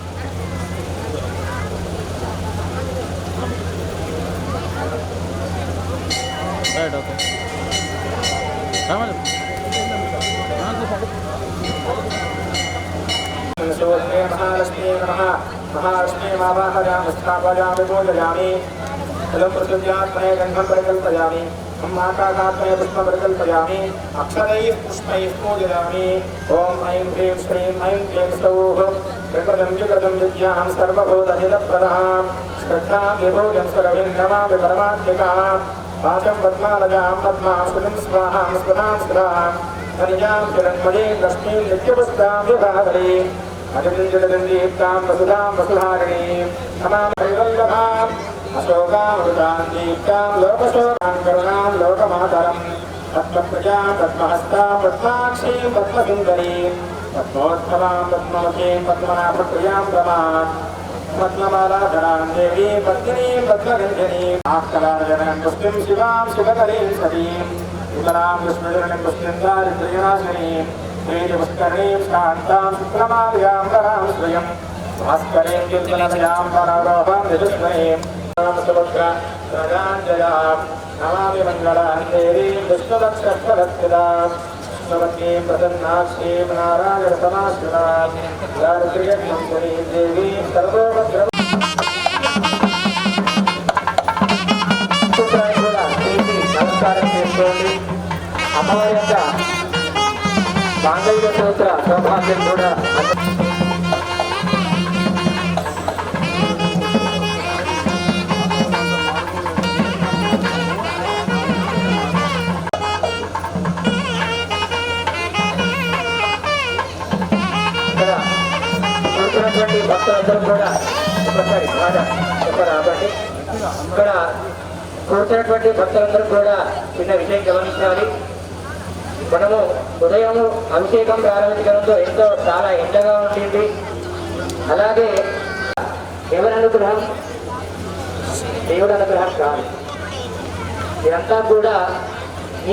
महालक्ष्मी नमः महालक्ष्मी मावाहयामि स्थापयामि पूजयामि जलं पृथिव्यात्मने गन्धं परिकल्पयामि आकाशात्मने पुष्पं परिकल्पयामि अक्षरैः पुष्पैः पूजयामि ॐ ऐं ह्रीं श्रीं ऐं क्लीं सौः प्रकृतं विकृतं विद्यां सर्वभूतहितप्रदां श्रद्धां विभूतिं सुरभिं नमामि परमात्मिकां वाचं पद्मालयां पद्मां स्फुटिं स्वाहां स्फुटां स्फुटां हरियां किरण्मयीं लक्ष्मीं नित्यपुष्टां विभावरीं अजलिञ्जलदन्दीप्तां वसुधां वसुधारिणीं नमामि हरिवल्लभाम् अशोकामृतां दीप्तां लोकशोकां करुणां लोकमातरं पद्मप्रजां पद्महस्तां पद्माक्षीं पद्मसुन्दरीं पद्मोत्तमां पद्मवतीं पद्मनाभप्रियां रमां पद्ममालाधरां देवीं पद्मिनीं पद्मगन्धिनीं आस्करार्जनं पुष्टिं शिवां शिवकरीं सतीं विमलां विष्णुजननीं पुष्टिं दारिद्र्यनाशिनीं श्रीपुष्करीं शान्तां शुक्लमाल्यां वरां श्रियं भास्करीं दुर्बलभयां परारोहां ऋतुस्मरीं राजाञ्जयां नमामि मङ्गलां देवीं विष्णुवक्षस्थलस्थितां विष्णुवतीं प्रसन्नाक्षीं नारायणसमाश्रितां दारिद्र्यनाशिनीं देवीं सर्वोपद्रव నమస్కారం చేసుకోండి. అమ్మవారి యొక్క మాంగళ్య సూత్ర సౌభాగ్యం కూడా చూస్తున్నటువంటి భక్తులందరూ కూడా ఒకసారి రాబట్టి ఇక్కడ కూర్చున్నటువంటి భక్తులందరూ కూడా చిన్న విషయం గమనించాలి. మనము ఉదయం అభిషేకం ప్రారంభించడంతో చాలా ఎండగా ఉంటుంది. అలాగే ఎవరి అనుగ్రహం దేవుడు అనుగ్రహం కాదు. ఇదంతా కూడా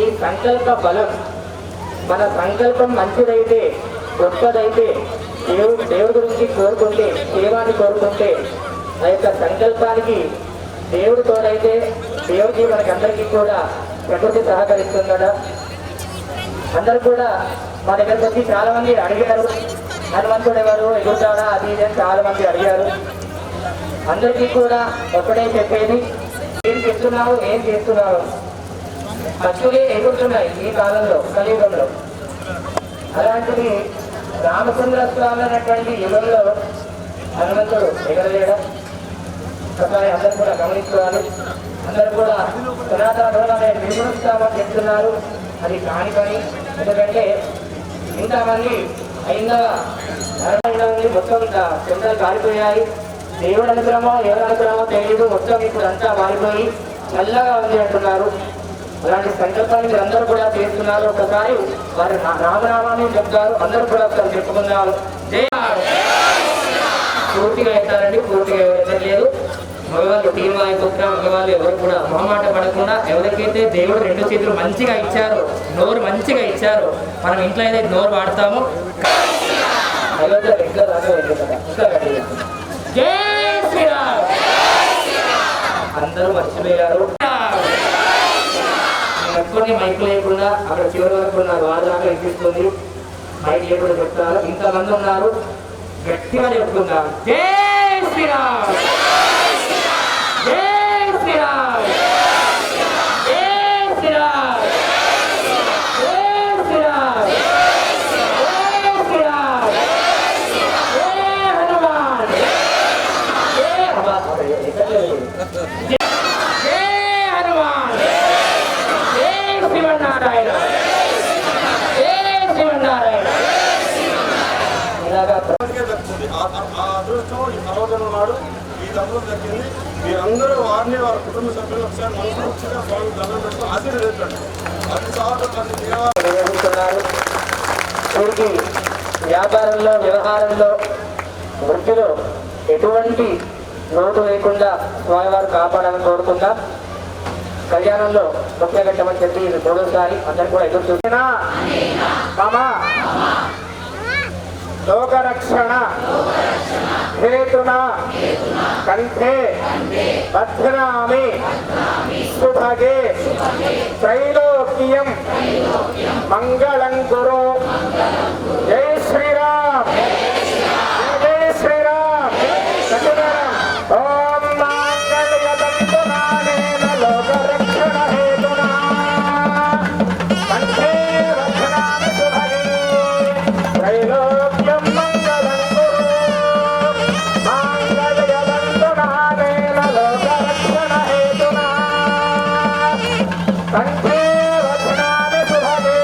ఈ సంకల్ప బలం. మన సంకల్పం మంచిదైతే, గొప్పదైతే, దేవుడి గురించి కోరుకుంటే, దేవాన్ని కోరుకుంటే, ఆ యొక్క సంకల్పానికి దేవుడు తోడైతే దేవుడికి మనకందరికీ కూడా ప్రకృతి సహకరిస్తుందట. అందరూ కూడా మా దగ్గరకు వచ్చి చాలా మంది అడిగారు, హనుమంతుడు ఎవరు, ఎగురుతాడా, అది ఇది అని చాలా మంది అడిగారు. అందరికీ కూడా ఒకటే చెప్పేది, ఏం చేస్తున్నావు, ఏం చేస్తున్నావు. పక్షులే ఎగురుతున్నాయి ఈ కాలంలో, కలియుగంలో. అలాంటిది రామచంద్ర స్వామి అనేటువంటి యుగంలో హనుమంతుడు ఎగరలేడం ఒకసారి అందరూ కూడా గమనించుకోవాలి. అందరూ కూడా సనాతన ధర్మాన్ని నిర్మిస్తామని చెప్తున్నారు. అది కాని పని. ఎందుకంటే ఇంతమంది అయిందా ఉంది, మొత్తం కిందలు కాలిపోయాయి. దేవుడు అనుగ్రహమో ఎవరి అనుగ్రహమో తెలియదు, మొత్తం ఇప్పుడు అంతా మారిపోయి చల్లగా ఉంది అంటున్నారు. అలాంటి సంకల్పాన్ని మీరు అందరూ కూడా చేస్తున్నారు. ఒకసారి వారి రామనామాన్ని చెప్తారు, అందరూ కూడా ఒకసారి చెప్పుకున్నారు. పూర్తిగా ఎత్తారండి, పూర్తిగా ఎవరు మగవాళ్ళు టీం వాయిపోతున్నా మగవాళ్ళు ఎవరు కూడా మొహమాట పడకుండా, ఎవరికైతే దేవుడు 2 చేతులు మంచిగా ఇచ్చారో, నోరు మంచిగా ఇచ్చారో, మనం ఇంట్లో ఏదైతే నోరు వాడతామో అందరూ మర్చిపోయారు. ఎప్పుడు మైక్ లేకుండా అక్కడ చివరి వరకు ఉన్నారు, వారు దాకా ఎక్కిస్తుంది. మైక్ లేకుండా చెప్తారు. ఇంతమంది ఉన్నారు, గట్టిగా చెప్తున్నారు, జై శ్రీరామ్, జై శ్రీరామ్, జై శ్రీరామ్, జై శ్రీరామ్, జై శ్రీరామ్, జై హనుమాన్, జై హనుమాన్, జై శివనారాయణ, జై శివనారాయణ. ఇలాగా ఆ అదృష్టం ఈ పర్వతం నాడు ఈ దంపతులు దక్కింది. మీరందరూ వారిని వారి కుటుంబ సభ్యులు ఒకసారి మనస్ఫూర్తిగా స్వామి దండం పెట్టుకుని ఆశీర్వదించండి. 10 సార్లు 10 నిర్వహిస్తున్నారు. వీరికి వ్యాపారంలో, వ్యవహారంలో, వృత్తిలో ఎటువంటి లోటు లేకుండా స్వామివారు కాపాడాలని కోరుకుందా. కళ్యాణంలో ముఖ్య ఘట్టమని చెప్పి ఇది 3వసారి అందరు కూడా ఎదురు చూసినా లోకరక్షణ హేతునా కంఠే బధ్నామి సుభగే త్రైలోక్యం మంగళం కురు. జై శ్రీరామ్, జై శ్రీరామ్. ఓం మాంగళ్యదంతునానేన లోకరక్షణ హేతునా కంఠే బధ్నామి సుభగే త్రైలోక్యం మంగళం కురు. మాంగళ్యదంతునానేన లోకరక్షణ హేతునా కంఠే బధ్నామి సుభగే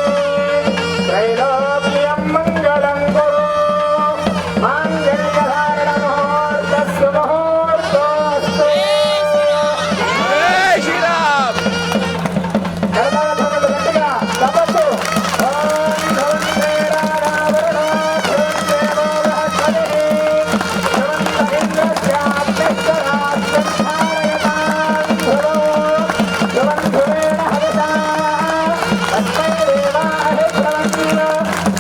త్రైలోక్యం మంగళం కురు. మాంగళ్యధారణ ముహూర్తస్సు ముహూర్తోస్తు. గణపతులు గట్టిగా తపస్సు. ఓం ధనుంజయరావరుణో ధనుంజయో బృహస్పతిః ధనుంజ ఇంద్రస్యాభ్యస్తరాజ్యం ధారయతాం ధ్రువో ధ్రువంధ్రువేణ హవిషా తస్మై దేవాయ ధ్రువన్న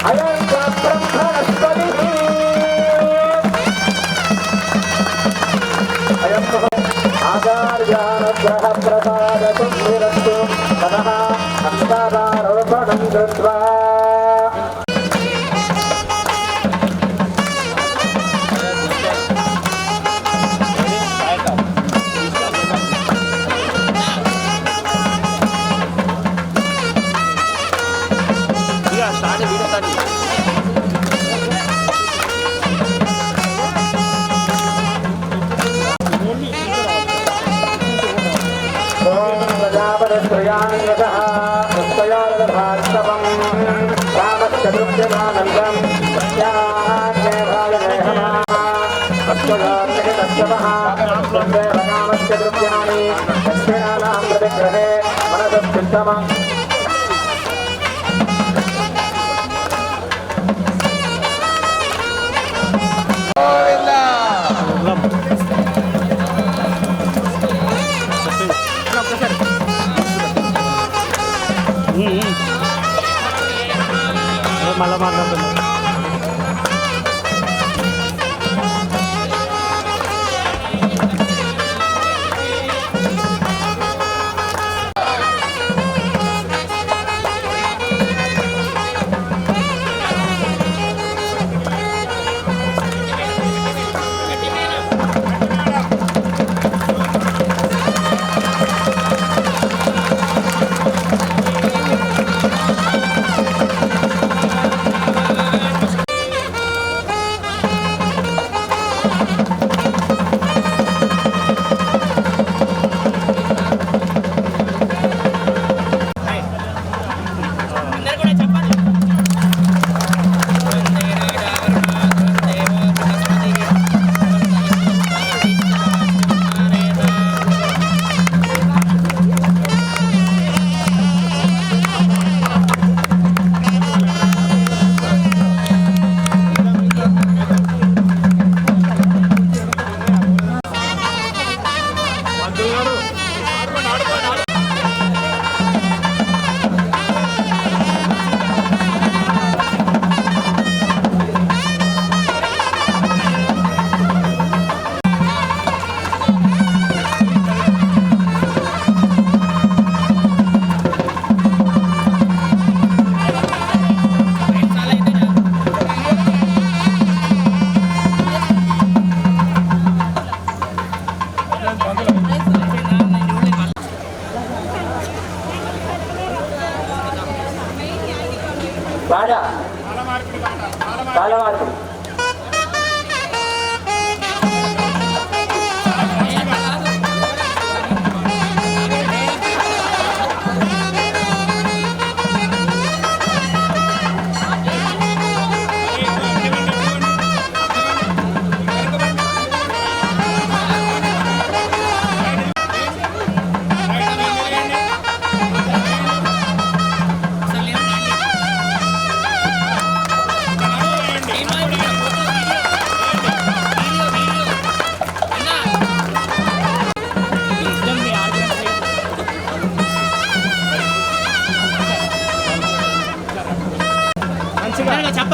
అయం చ బ్రహ్మణస్పతిః. అయం ఆచార్యానుగ్రహ ప్రసాదతు నిరస్తు తదః అష్టాదారోపణం కృత్వా. ఓం ప్రజాపతిశ్రయాన్యతః పుష్పయాలభాస్తవం రామస్య దృశ్యమానందం సత్యాజ్ఞేభాయనేహమః అస్మదాత్మక తస్యమః వందేవ రామస్య దృశ్యాని దక్షిణానాం ప్రతిగ్రహే మనసస్థితమ.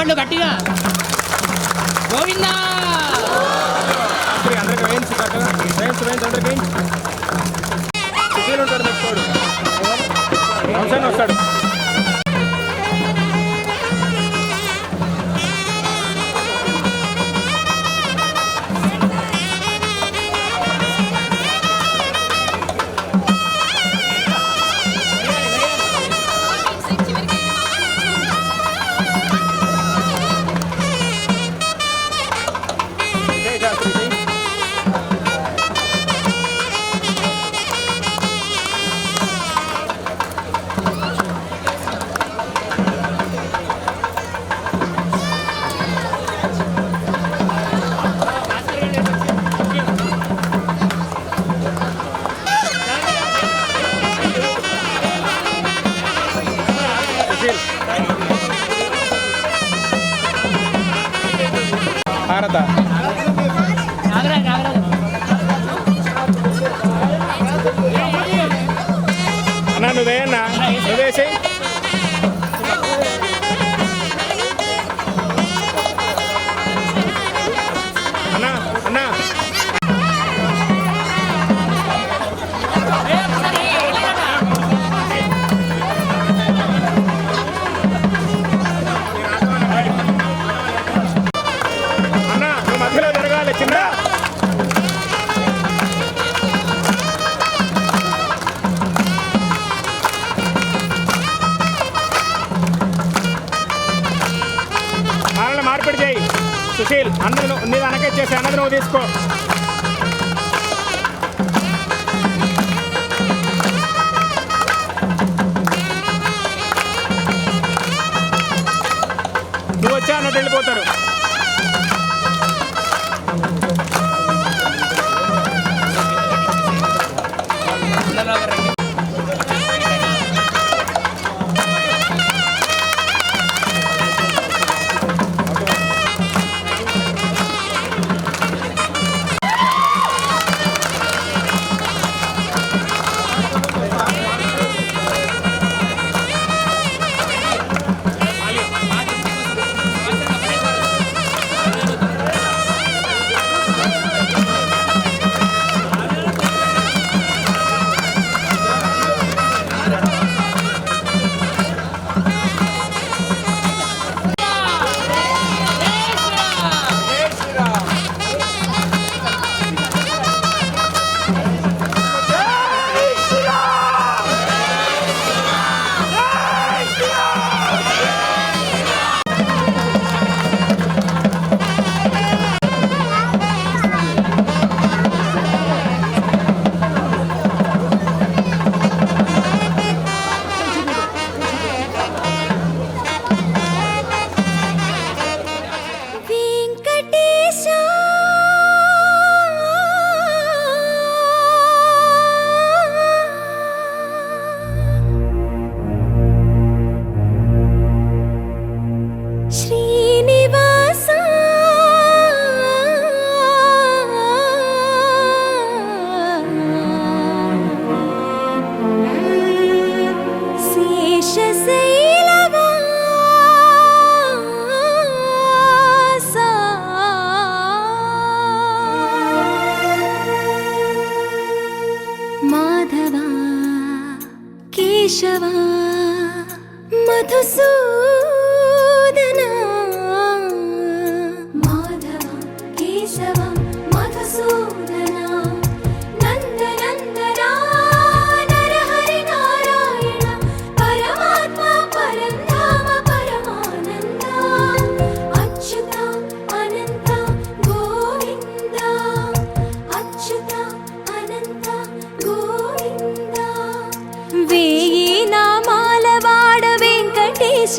చప్పట్లు గట్టిగా. గోవిందా అందరికి వేయించు చక్కగా వేయించు అందరికి సుశీల్ ఉంటాడు మెచ్చుకోడు వస్తాడు. భారత అన్నా నువ్వేనా నువ్వేసి అన్నా అన్నా మధ్యలో జరగాలి చిన్న మార్పిడి చేయి సుశీల్. అన్నది నీ వెనకెచ్చేసి అన్నది నువ్వు తీసుకో. నువ్వు వచ్చా అన్నట్టు వెళ్ళిపోతారు. కేశవా మధుసూదనా మాధవ కేశవ మధుసూదనా నందనందనా నరహరి నారాయణ పరమాత్మ పరంధామ పరమానంద అచ్యుత అనంత గోవింద అచ్యుత అనంత గోవింద వేయి నామాల వాడ వెంకటేశ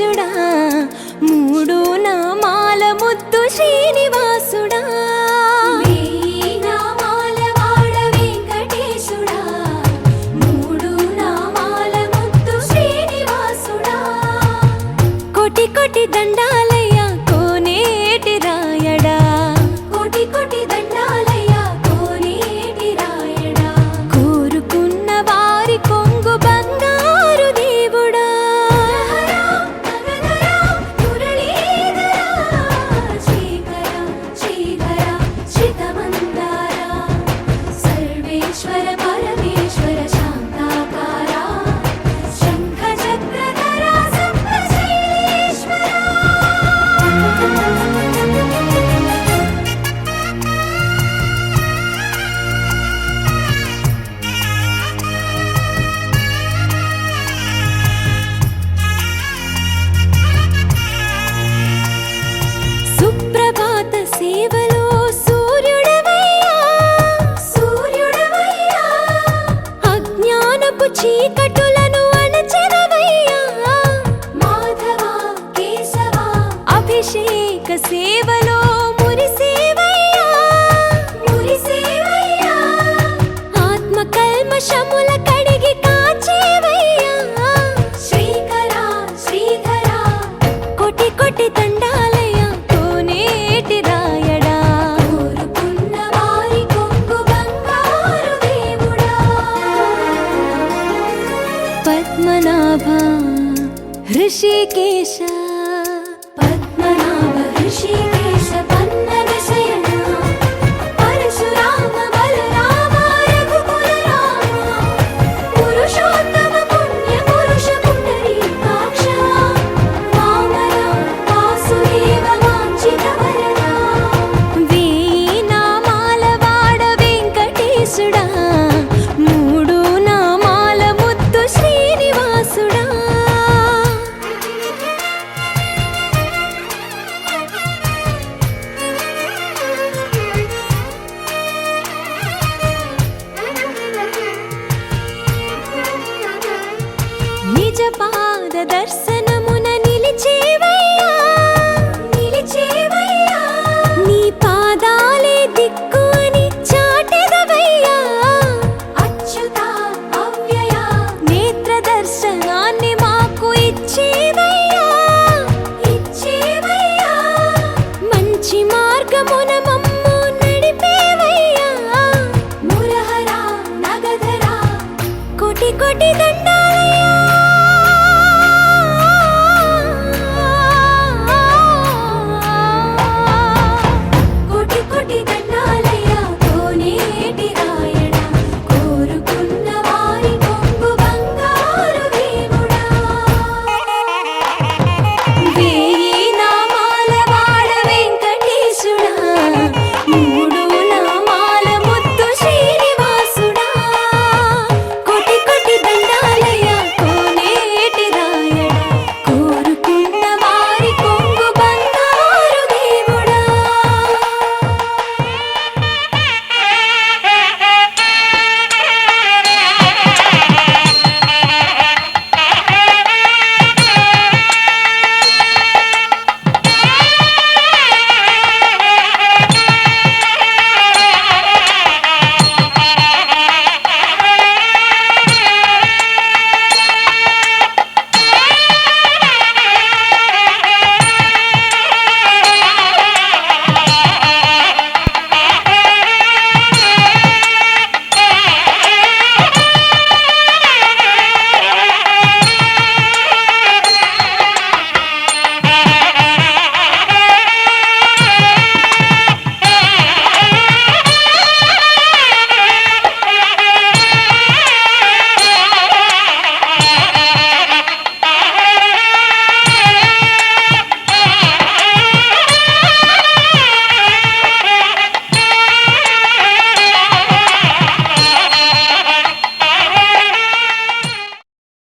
ऋषिकेश पद्मनाभ ऋषिकेश पन्नग शयन परशुराम बलराम रघुकुल राम पुरुषोत्तम पुण्य पुरुष पुंडरीकाक्ष वामन वासुदेव वाञ्छित वरदा వీణామాల వాడ వెంకటేశుడా మూడు నామాల ముద్దు శ్రీనివాసుడా నిజ పాద దర్శన